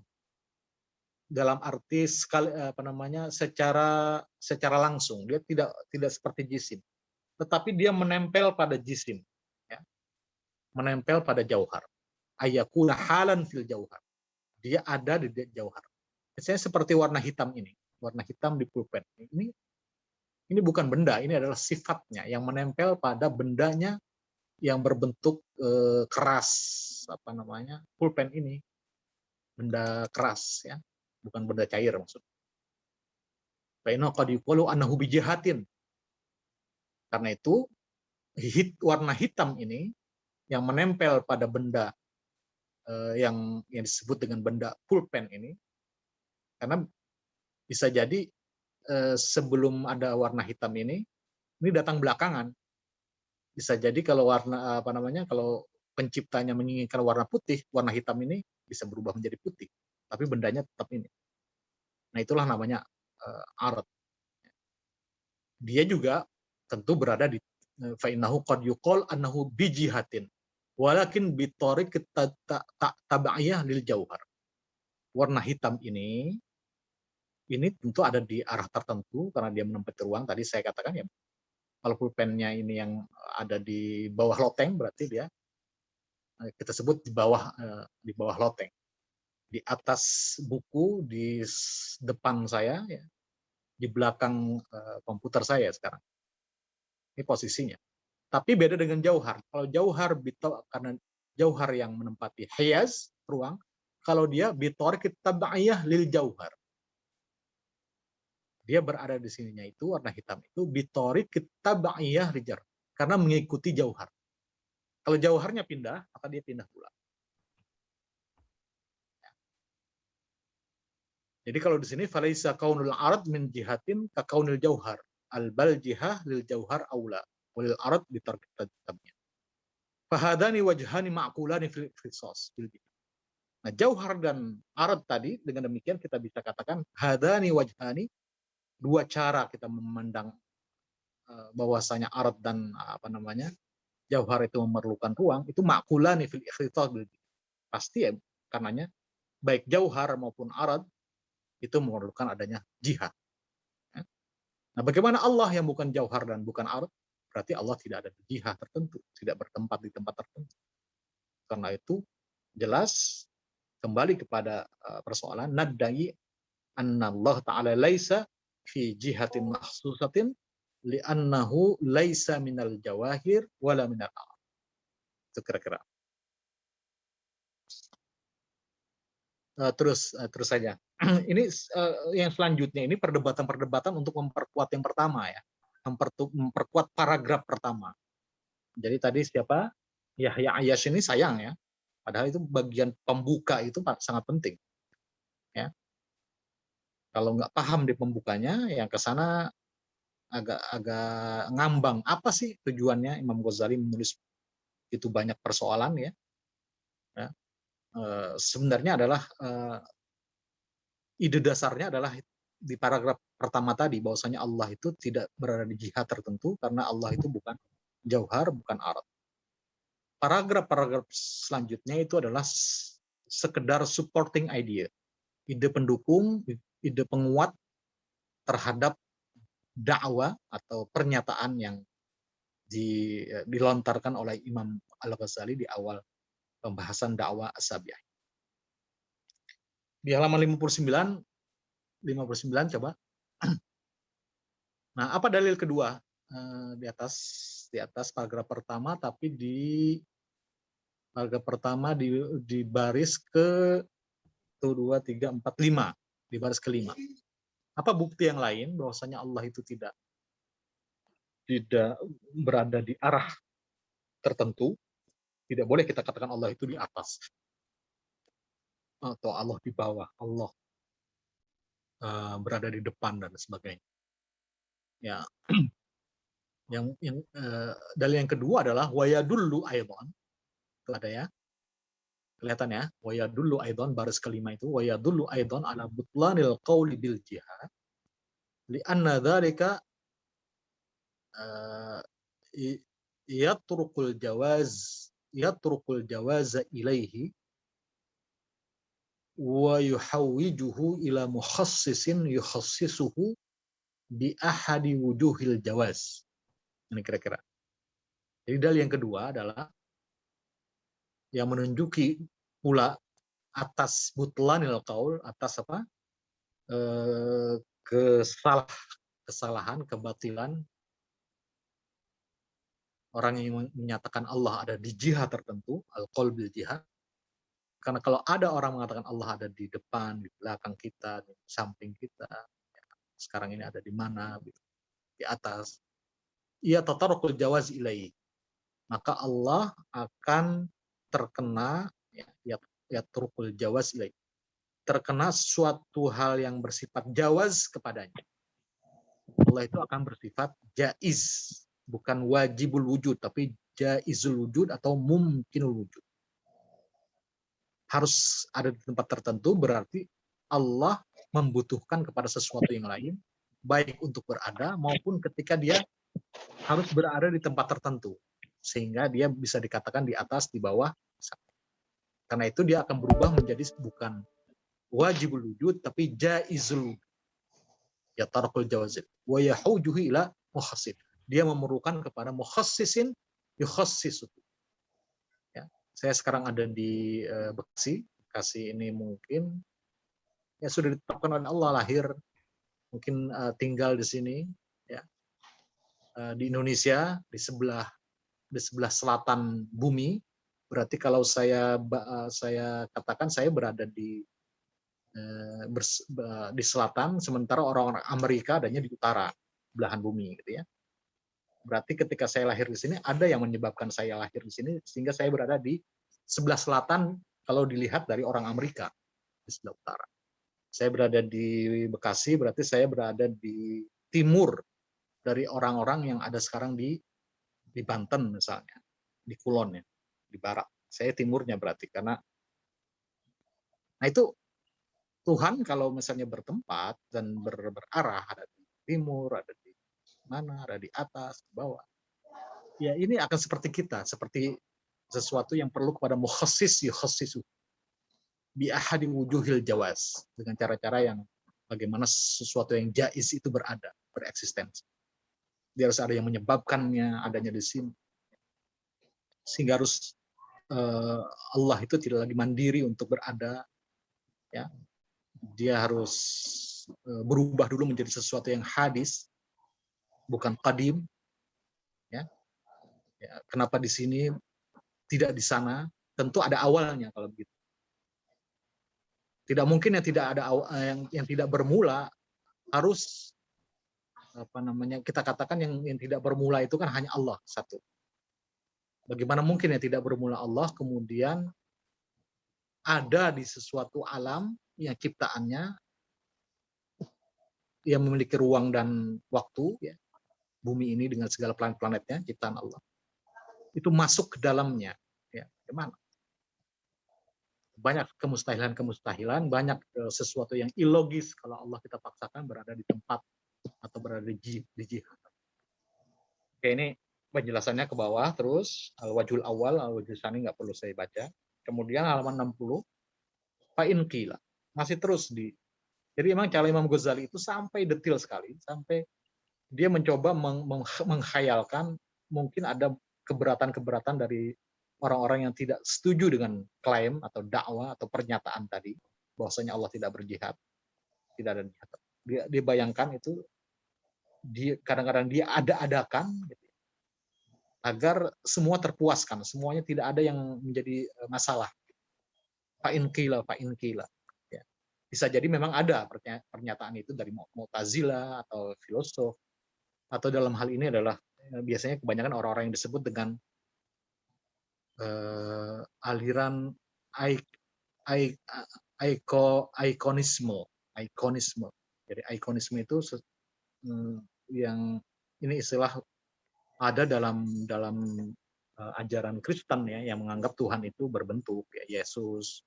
dalam arti secara langsung. Dia tidak seperti jisim, tetapi dia menempel pada jisim, ya. Menempel pada jauhar. Ayyakuna halan fil jauhar. Dia ada di jauhar. Misalnya seperti warna hitam ini. Warna hitam di pulpen. Ini bukan benda, ini adalah sifatnya yang menempel pada bendanya yang berbentuk keras, pulpen ini benda keras, ya, bukan benda cair maksudnya. Baina qad yuqalu annahu bijihatin. Karena itu warna hitam ini yang menempel pada benda yang disebut dengan benda pulpen ini, karena bisa jadi sebelum ada warna hitam ini datang belakangan. Bisa jadi kalau kalau penciptanya menginginkan warna putih, warna hitam ini bisa berubah menjadi putih, tapi bendanya tetap ini. Nah, itulah namanya arad. Dia juga tentu berada di fa innahu qad yuqal annahu bijihatin walakin bitariq tabaiyah lil jauhar. Warna hitam ini tentu ada di arah tertentu karena dia menempati ruang. Tadi saya katakan, ya, kalau pulpennya ini yang ada di bawah loteng, berarti dia kita sebut di bawah loteng. Di atas buku, di depan saya, ya, di belakang komputer saya sekarang. Ini posisinya. Tapi beda dengan jauhar. Kalau jauhar karena jauhar yang menempati hiyaz, ruang, kalau dia bitariq tabaiyah lil jauhar. Dia berada di sininya itu, warna hitam itu bitariq tabaiyah lijar, karena mengikuti jauhar. Kalau jauharnya pindah, maka dia pindah pula. Jadi kalau di sini falaisa kaunul arad min jihatin ka kaunil jauhar. Al-bal jihah lil jauhar aula walil arad bitarq tabaiyah. Fahadani wajhani ma'qulani fil qisas. Nah, jauhar dan arad tadi, dengan demikian kita bisa katakan hadani wajhani, dua cara kita memandang bahwasanya arad dan jauhar itu memerlukan ruang, itu ma'qulani fil ikhtitas. Pasti ya, karenanya baik jauhar maupun arad itu memerlukan adanya jihad. Nah, bagaimana Allah yang bukan jauhar dan bukan arad? Berarti Allah tidak ada jihad tertentu, tidak bertempat di tempat tertentu. Karena itu jelas kembali kepada persoalan nadai anna Allah Ta'ala laisa fi jihatin mahsusatin li'annahu laisa minal jawahir wala minal alam. Itu kira-kira. Terus saja. Ini yang selanjutnya ini perdebatan-perdebatan untuk memperkuat yang pertama ya. Memperkuat paragraf pertama. Jadi tadi siapa? Yahya Ayyash ini sayang ya. Padahal itu bagian pembuka itu sangat penting. Ya. Kalau nggak paham di pembukanya, yang ke sana agak ngambang. Apa sih tujuannya Imam Ghazali menulis itu banyak persoalan ya? Ya. Sebenarnya adalah ide dasarnya adalah di paragraf pertama tadi bahwasanya Allah itu tidak berada di jihad tertentu karena Allah itu bukan jauhar, bukan arat. Paragraf-paragraf selanjutnya itu adalah sekedar supporting idea, ide pendukung, ide penguat terhadap dakwah atau pernyataan yang dilontarkan oleh Imam Al-Ghazali di awal pembahasan dakwah as-Sabi'ah. Di halaman 59 coba. Nah, apa dalil kedua di atas paragraf pertama, tapi di paragraf pertama di baris ke 1, 2, 3, 4, 5, di baris kelima. Apa bukti yang lain bahwasanya Allah itu tidak berada di arah tertentu? Tidak boleh kita katakan Allah itu di atas atau Allah di bawah, Allah berada di depan dan sebagainya. Ya, dalil yang kedua adalah wayadullu aidan. Itu ada ya, kelihatan ya, wayadullu aidan, baris kelima itu wayadullu aidan ala butlanil qauli bil jihad li anna dzalika yatrukul jawaz ilaihi wa yuhawwijuhu ila mukhassisin yukhassisuhu bi ahadi wujuhil jawaz. Ini kira-kira. Jadi dalil yang kedua adalah yang menunjuki pula atas butlanil qaul, atas apa? Kesalahan, kebatilan orang yang menyatakan Allah ada di jihad tertentu, al-qaul bil jihad. Karena kalau ada orang mengatakan Allah ada di depan, di belakang kita, di samping kita, sekarang ini ada di mana, di atas, ia tatarukul jawaz ilaihi, maka Allah akan terkena ya turukul jawaz ilaihi, terkena suatu hal yang bersifat jawaz kepadanya. Allah itu akan bersifat jaiz, bukan wajibul wujud, tapi jaizul wujud atau mumkinul wujud. Harus ada di tempat tertentu, berarti Allah membutuhkan kepada sesuatu yang lain, baik untuk berada maupun ketika dia harus berada di tempat tertentu, sehingga dia bisa dikatakan di atas, di bawah. Karena itu dia akan berubah menjadi bukan wajibul wujud, tapi jaizul wujud. Ya tarakul jawazil wa yahujuhu ila mukhassis. Dia memerlukan kepada mukhassisin yukhassisu. Ya, saya sekarang ada di Bekasi ini mungkin ya sudah ditetapkan oleh Allah, lahir mungkin tinggal di sini ya, di Indonesia, di sebelah selatan bumi. Berarti kalau saya katakan saya berada di selatan, sementara orang-orang Amerika adanya di utara belahan bumi gitu ya. Berarti ketika saya lahir di sini ada yang menyebabkan saya lahir di sini sehingga saya berada di sebelah selatan kalau dilihat dari orang Amerika, di sebelah utara. Saya berada di Bekasi, berarti saya berada di timur dari orang-orang yang ada sekarang di Banten misalnya, di Kulon ya, di barat. Saya timurnya berarti karena nah itu Tuhan kalau misalnya bertempat dan berarah, ada di timur, ada di mana, ada di atas, di bawah. Ya ini akan seperti kita, seperti sesuatu yang perlu kepada mukhassis yukhassisu bi ahadi wujuhil jawaz, dengan cara-cara yang bagaimana sesuatu yang jaiz itu berada, bereksistensi. Dia harus ada yang menyebabkannya adanya di sini. Sehingga harus Allah itu tidak lagi mandiri untuk berada ya. Dia harus berubah dulu menjadi sesuatu yang hadis, bukan qadim. Ya. Kenapa di sini tidak di sana? Tentu ada awalnya kalau begitu. Tidak mungkin yang tidak ada yang tidak bermula harus kita katakan yang tidak bermula itu kan hanya Allah satu. Bagaimana mungkin yang tidak bermula Allah kemudian ada di sesuatu alam yang ciptaannya yang memiliki ruang dan waktu, ya, bumi ini dengan segala planet-planetnya ciptaan Allah itu masuk ke dalamnya, ya, gimana? Banyak kemustahilan, banyak sesuatu yang ilogis kalau Allah kita paksakan berada di tempat atau berada di jihad. Oke, ini penjelasannya ke bawah terus al-wajhul awal, al-wajhul tsani nggak perlu saya baca. Kemudian halaman 60 fa'in qila. Masih terus jadi memang cara Imam Ghazali itu sampai detail sekali, sampai dia mencoba menghayalkan mungkin ada keberatan-keberatan dari orang-orang yang tidak setuju dengan klaim atau dakwah atau pernyataan tadi bahwasanya Allah tidak berjihad, tidak ada jihad. Dia bayangkan itu kadang-kadang dia ada-adakan gitu, agar semua terpuaskan, semuanya tidak ada yang menjadi masalah. Fa'in qila. Ya. Bisa jadi memang ada pernyataan itu dari Mu'tazilah atau filosof, atau dalam hal ini adalah biasanya kebanyakan orang-orang yang disebut dengan aliran ikonisme. Jadi ikonisme itu yang ini istilah ada dalam ajaran Kristen, ya, yang menganggap Tuhan itu berbentuk, ya, Yesus,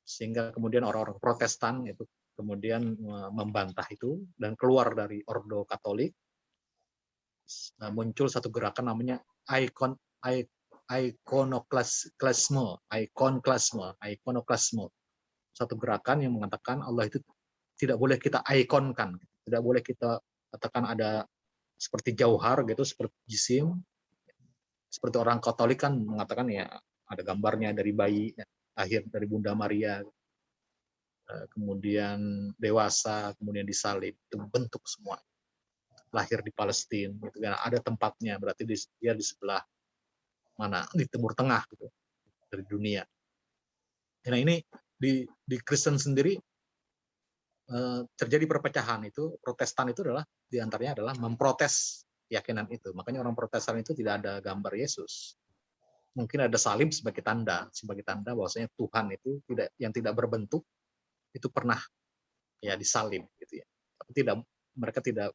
sehingga kemudian orang-orang Protestan itu kemudian membantah itu dan keluar dari ordo Katolik. Muncul satu gerakan namanya ikonklasme. Satu gerakan yang mengatakan Allah itu tidak boleh kita ikonkan, tidak boleh kita katakan ada seperti jauhar gitu, seperti jisim. Seperti orang Katolik kan mengatakan ya ada gambarnya dari bayi lahir dari Bunda Maria, kemudian dewasa, kemudian disalib, itu bentuk semua. Lahir di Palestina, gitu kan, ada tempatnya, berarti dia di sebelah mana, di Timur Tengah gitu, dari dunia. Nah ini di Kristen sendiri terjadi perpecahan itu. Protestan itu adalah diantaranya adalah memprotes keyakinan itu. Makanya orang Protestan itu tidak ada gambar Yesus. Mungkin ada salib sebagai tanda bahwasanya Tuhan itu yang tidak berbentuk itu pernah ya disalib gitu ya. Tapi mereka tidak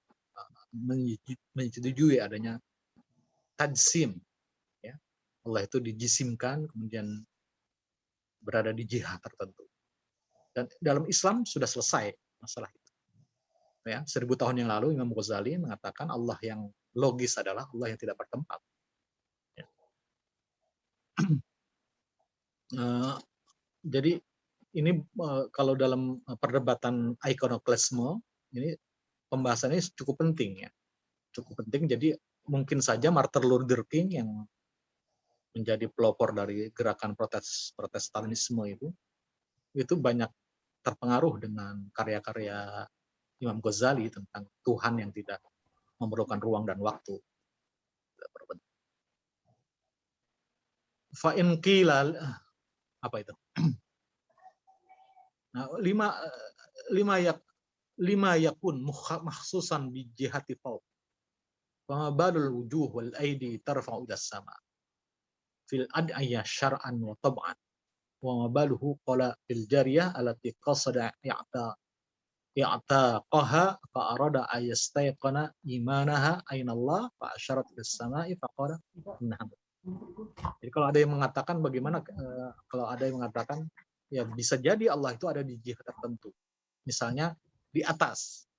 menyetujui adanya tajsim, ya. Allah itu dijisimkan kemudian berada di jihad tertentu. Dan dalam Islam sudah selesai masalah itu. Ya, 1000 tahun yang lalu Imam Ghazali mengatakan Allah yang logis adalah Allah yang tidak bertempat. Ya. Jadi ini kalau dalam perdebatan ikonoklasme ini pembahasannya cukup penting, ya. Cukup penting. Jadi mungkin saja Martin Luther King yang menjadi pelopor dari gerakan Protestanisme itu banyak terpengaruh dengan karya-karya Imam Ghazali tentang Tuhan yang tidak memerlukan ruang dan waktu. Fa'in qila, apa itu? Nah, lima yakun makhsusan bi jihati fawq. Fama balul wujuh wal aidi tarfa'u ila sama. Fil ad'iyah syar'an wa tab'an. Wa ma baluhu qala fil jariyah allati qasada i'taqaha fa arada ayastayqana imanaha aina Allah fa asyarat bis sama'i fa qala innaha. Jadi kalau ada yang mengatakan bagaimana kalau ada yang mengatakan ya bisa jadi Allah itu ada di jihad tertentu. Misalnya di atas.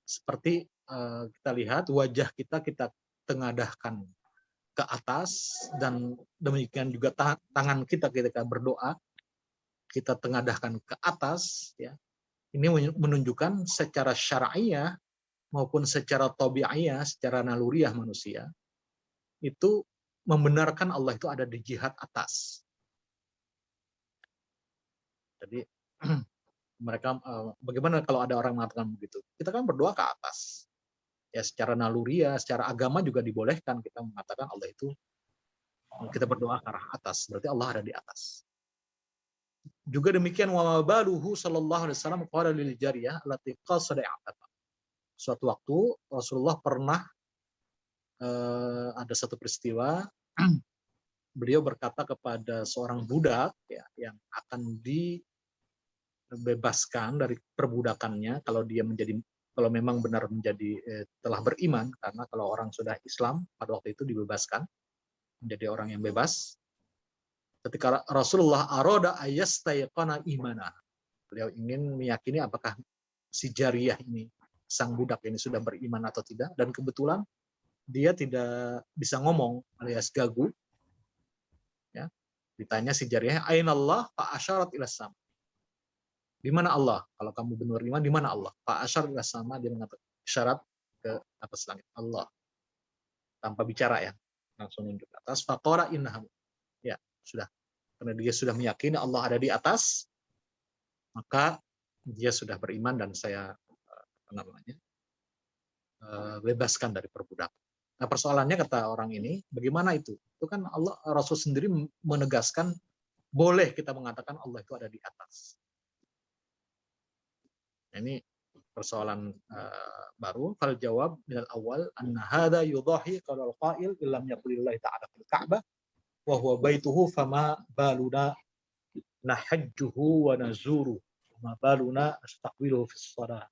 Seperti kita lihat wajah kita tengadahkan ke atas, dan demikian juga tangan kita ketika berdoa kita tengadahkan ke atas, ya. Ini menunjukkan secara syar'iyah maupun secara tabi'iyah, secara naluriah manusia itu membenarkan Allah itu ada di jihad atas. Jadi mereka bagaimana kalau ada orang mengatakan begitu? Kita kan berdoa ke atas. Ya secara naluriah, secara agama juga dibolehkan kita mengatakan Allah itu, kita berdoa ke arah atas, berarti Allah ada di atas. Juga demikian wa baluhu sallallahu alaihi wasallam qala lil jariyah allati qasada ataka. Suatu waktu Rasulullah pernah ada satu peristiwa beliau berkata kepada seorang budak ya, yang akan dibebaskan dari perbudakannya kalau memang benar menjadi telah beriman, karena kalau orang sudah Islam pada waktu itu dibebaskan menjadi orang yang bebas. Ketika Rasulullah aroda ayastayqana imana, beliau ingin meyakini apakah si jariyah ini, sang budak ini sudah beriman atau tidak, dan kebetulan dia tidak bisa ngomong alias gagu. Ya, ditanya si jariyah, "Aina Allah?" fa asyarat ila sama. Di mana Allah? Kalau kamu benar iman, di mana Allah? Fa asyarat ila sama, dia mengatakan isyarat ke atas langit, Allah. Tanpa bicara ya, langsung nunjuk ke atas. Faqara innahu. Ya, sudah. Karena dia sudah meyakini Allah ada di atas, maka dia sudah beriman dan saya bebaskan dari perbudakan. Nah, persoalannya kata orang ini, bagaimana itu? Itu kan Allah, Rasul sendiri menegaskan boleh kita mengatakan Allah itu ada di atas. Nah, ini persoalan baru. Fal jawab minal awal anna hadza yudahi qala al-qail illam yaqulillahi ta'ala fil ka'bah wa huwa baituhu fama baluna nahajjuhu wa nazuru fama baluna nastaqbiluhu fis shalah.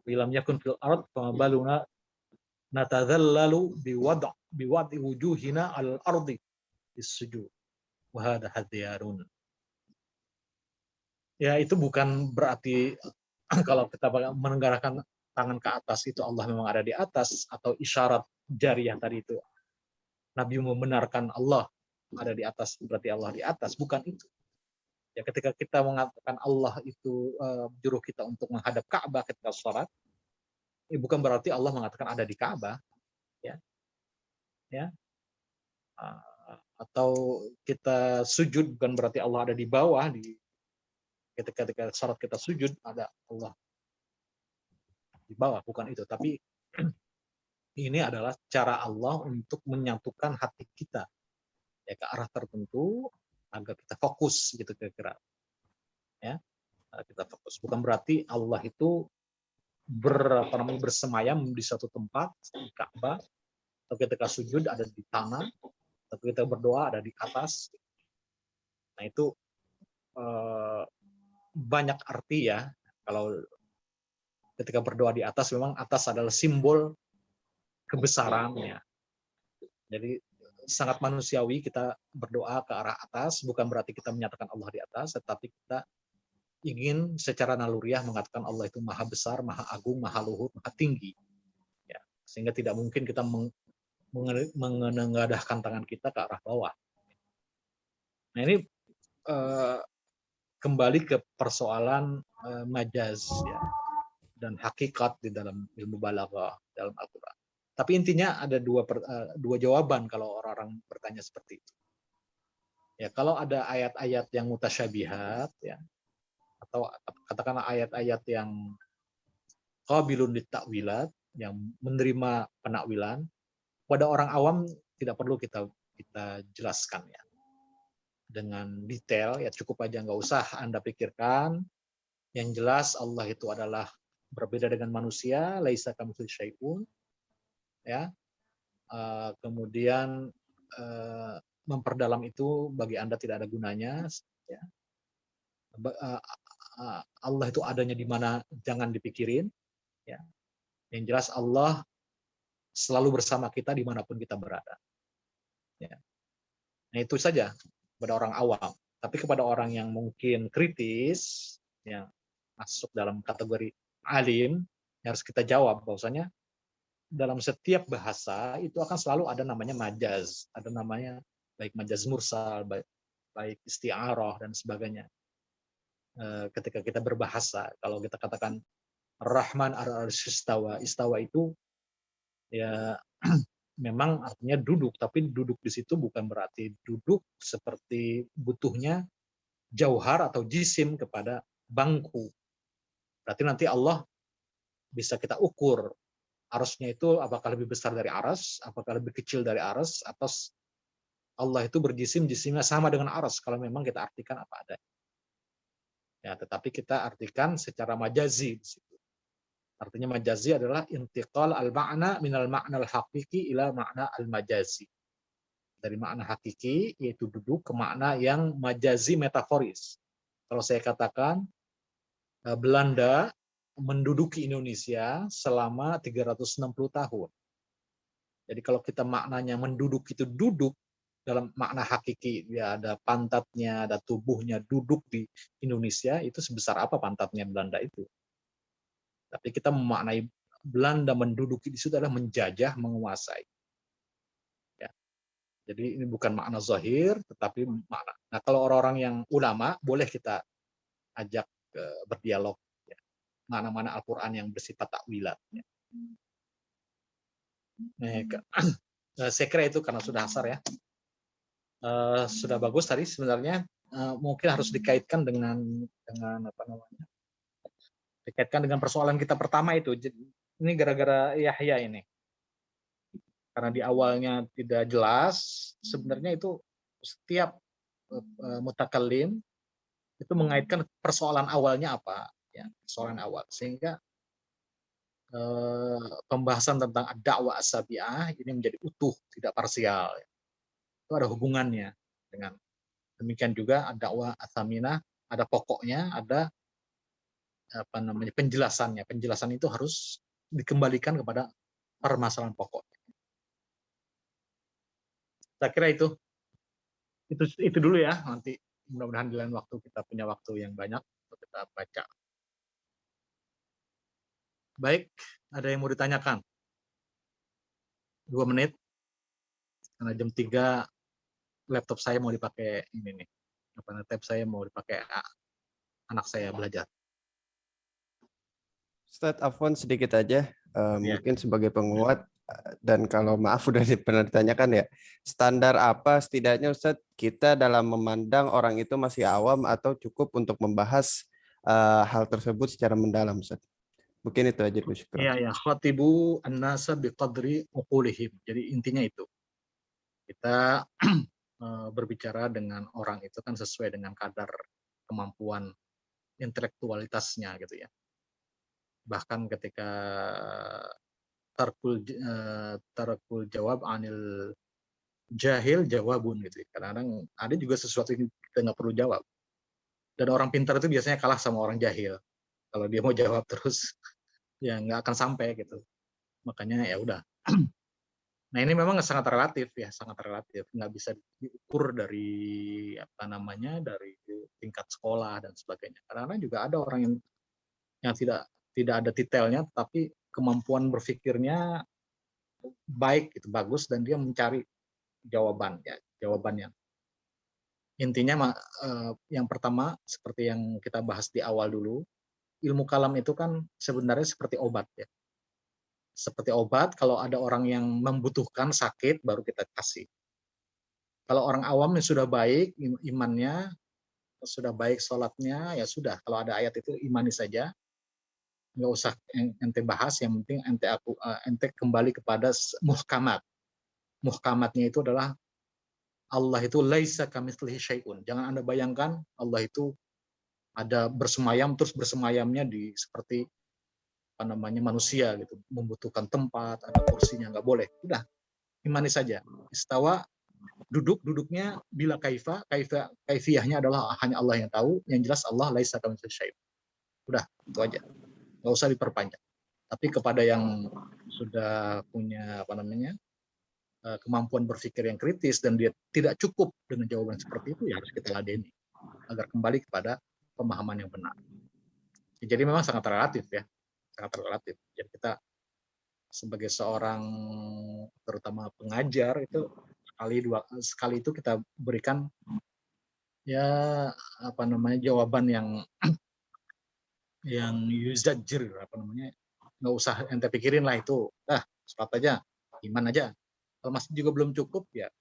Illam yakun fil ard fama baluna natadhallalu biwad'i wujuhina al ardi bis-sujud wa hadha hadiyarun. Ya, itu bukan berarti kalau kita menenggarakan tangan ke atas itu Allah memang ada di atas, atau isyarat jariyah tadi itu Nabi membenarkan Allah ada di atas berarti Allah di atas, bukan itu. Ya, ketika kita mengatakan Allah itu menyuruh kita untuk menghadap Ka'bah ketika sholat, bukan berarti Allah mengatakan ada di Ka'bah. Ya, atau kita sujud bukan berarti Allah ada di bawah. Ketika sholat kita sujud ada Allah di bawah, bukan itu. Tapi ini adalah cara Allah untuk menyatukan hati kita ya ke arah tertentu agar kita fokus gitu kira-kira. Ya, kita fokus. Bukan berarti Allah itu bersemayam di suatu tempat di Ka'bah, atau ketika sujud ada di tanah, atau kita berdoa ada di atas. Nah, itu banyak arti ya. Kalau ketika berdoa di atas, memang atas adalah simbol kebesarannya. Jadi sangat manusiawi kita berdoa ke arah atas, bukan berarti kita menyatakan Allah di atas, tetapi kita ingin secara naluriah mengatakan Allah itu maha besar, maha agung, maha luhur, maha tinggi. Ya, sehingga tidak mungkin kita menengadahkan tangan kita ke arah bawah. Nah, ini kembali ke persoalan majaz ya, dan hakikat di dalam ilmu balaghah dalam Al-Quran. Tapi intinya ada dua jawaban kalau orang-orang bertanya seperti itu. Ya, kalau ada ayat-ayat yang mutasyabihat ya, atau katakanlah ayat-ayat yang qabilun litakwilat, yang menerima penakwilan, pada orang awam tidak perlu kita jelaskan ya dengan detail, ya cukup aja, nggak usah Anda pikirkan. Yang jelas Allah itu adalah berbeda dengan manusia, laisa kamitslihi syai'un. Ya, kemudian memperdalam itu bagi Anda tidak ada gunanya. Ya. Allah itu adanya di mana jangan dipikirin. Ya. Yang jelas Allah selalu bersama kita dimanapun kita berada. Ya. Nah, itu saja pada orang awam. Tapi kepada orang yang mungkin kritis, yang masuk dalam kategori alim, harus kita jawab bahwasanya dalam setiap bahasa itu akan selalu ada namanya majaz, ada namanya baik majaz mursal, baik isti'arah dan sebagainya. Ketika kita berbahasa, kalau kita katakan Rahman ar-arsy istawa, istawa itu ya memang artinya duduk, tapi duduk di situ bukan berarti duduk seperti butuhnya jauhar atau jisim kepada bangku. Berarti nanti Allah bisa kita ukur arasnya itu apakah lebih besar dari aras, apakah lebih kecil dari aras, atau Allah itu berjisim, jisimnya sama dengan aras kalau memang kita artikan apa ada. Ya, tetapi kita artikan secara majazi di situ. Artinya majazi adalah intiqal al-ma'na minal ma'na al-haqiqi ila ma'na al-majazi. Dari makna hakiki, yaitu duduk, ke makna yang majazi metaforis. Kalau saya katakan, Belanda menduduki Indonesia selama 360 tahun. Jadi kalau kita maknanya menduduk itu duduk, dalam makna hakiki, ya ada pantatnya, ada tubuhnya duduk di Indonesia, itu sebesar apa pantatnya Belanda itu. Tapi kita memaknai Belanda menduduki di situ adalah menjajah, menguasai. Ya. Jadi ini bukan makna zahir, tetapi makna. Nah, kalau orang-orang yang ulama, boleh kita ajak berdialog. Ya. Mana-mana Al-Quran yang bersifat takwilat. Ya. Saya kira itu karena sudah asar ya. Sudah bagus tadi sebenarnya. Mungkin harus dikaitkan dengan apa namanya? Dikaitkan dengan persoalan kita pertama itu. Ini gara-gara Yahya ini. Karena di awalnya tidak jelas, sebenarnya itu setiap mutakallim itu mengaitkan persoalan awalnya apa, ya, persoalan awal, sehingga pembahasan tentang ad-da'wah as-sabi'ah ini menjadi utuh, tidak parsial. Itu ada hubungannya dengan demikian juga ad-da'wah as-saminah, ada pokoknya, ada apa namanya penjelasannya. Penjelasan itu harus dikembalikan kepada permasalahan pokok. Saya kira itu dulu ya. Nanti mudah-mudahan di lain waktu kita punya waktu yang banyak untuk kita baca. Baik, ada yang mau ditanyakan? 2 menit. Karena jam 3 laptop saya mau dipakai ini nih. Tab saya mau dipakai anak saya belajar. Ustadz Afwan sedikit aja, mungkin sebagai penguat, dan kalau maaf udah pernah ditanyakan ya, standar apa setidaknya Ustadz kita dalam memandang orang itu masih awam atau cukup untuk membahas hal tersebut secara mendalam Ustadz? Mungkin itu aja dulu. Iya, khatibu an-nasa biqadri uqulihim. Jadi intinya itu. Kita berbicara dengan orang itu kan sesuai dengan kadar kemampuan intelektualitasnya gitu ya. Bahkan ketika tarkul jawab anil jahil jawabun gitu. Kadang-kadang ada juga sesuatu yang kita nggak perlu jawab. Dan orang pintar itu biasanya kalah sama orang jahil. Kalau dia mau jawab terus, ya nggak akan sampai gitu. Makanya ya udah. Nah ini memang sangat relatif ya, sangat relatif. Nggak bisa diukur dari apa namanya, dari tingkat sekolah dan sebagainya. Karena juga ada orang yang tidak ada detailnya, tapi kemampuan berpikirnya baik, itu bagus, dan dia mencari jawabannya. Intinya yang pertama seperti yang kita bahas di awal dulu, ilmu kalam itu kan sebenarnya seperti obat ya. Seperti obat, kalau ada orang yang membutuhkan sakit baru kita kasih. Kalau orang awam yang sudah baik imannya, sudah baik sholatnya, ya sudah. Kalau ada ayat itu imani saja. Nggak usah ente bahas, yang penting ente kembali kepada muhkamat. Muhkamatnya itu adalah Allah itu laisa kamitslihi syai'un. Jangan Anda bayangkan Allah itu ada bersemayam, terus bersemayamnya di seperti apa namanya manusia gitu, membutuhkan tempat, ada kursinya, nggak boleh. Udah, imani saja. Istawa, duduknya bila kaifiyahnya adalah hanya Allah yang tahu, yang jelas Allah laisa kamitslihi syai'un. Udah, itu aja. Nggak usah diperpanjang. Tapi kepada yang sudah punya apa namanya kemampuan berpikir yang kritis dan dia tidak cukup dengan jawaban seperti itu, ya harus kita ladeni agar kembali kepada pemahaman yang benar. Jadi memang sangat relatif ya, sangat relatif. Jadi kita sebagai seorang terutama pengajar itu sekali itu kita berikan ya apa namanya jawaban yang yuzajir, apa namanya, nggak usah ente pikirin lah itu, sholat aja, iman aja. Kalau masih juga belum cukup, ya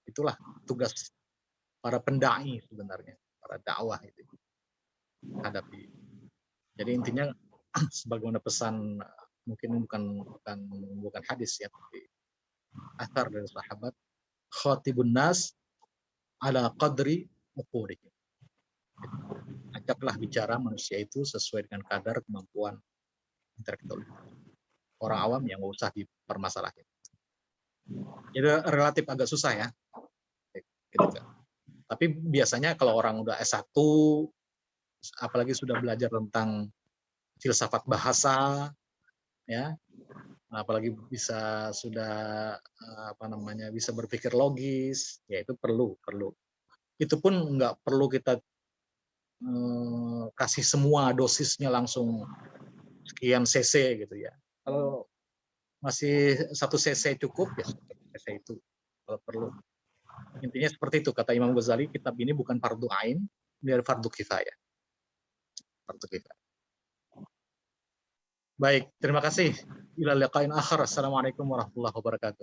itulah tugas para pendai sebenarnya, para para dakwah itu hadapi. Jadi intinya sebagaimana pesan, mungkin bukan hadis ya, tapi athar dari sahabat, khatibun nas ala qadri uqulihim. Ajaklah bicara manusia itu sesuai dengan kadar kemampuan intelektual. Orang awam yang nggak usah dipermasalahin. Jadi relatif agak susah ya. Gitu kan. Tapi biasanya kalau orang udah S1, apalagi sudah belajar tentang filsafat bahasa, ya, apalagi sudah bisa berpikir logis, ya itu perlu. Itu pun nggak perlu kita kasih semua dosisnya langsung sekian cc gitu ya. Kalau masih 1 cc cukup ya 1 cc itu kalau perlu. Intinya seperti itu kata Imam Ghazali, kitab ini bukan fardu ain, biar fardu kifayah. Fardu kifayah. Baik, terima kasih. Ila liqa'in akhir. Assalamualaikum warahmatullahi wabarakatuh.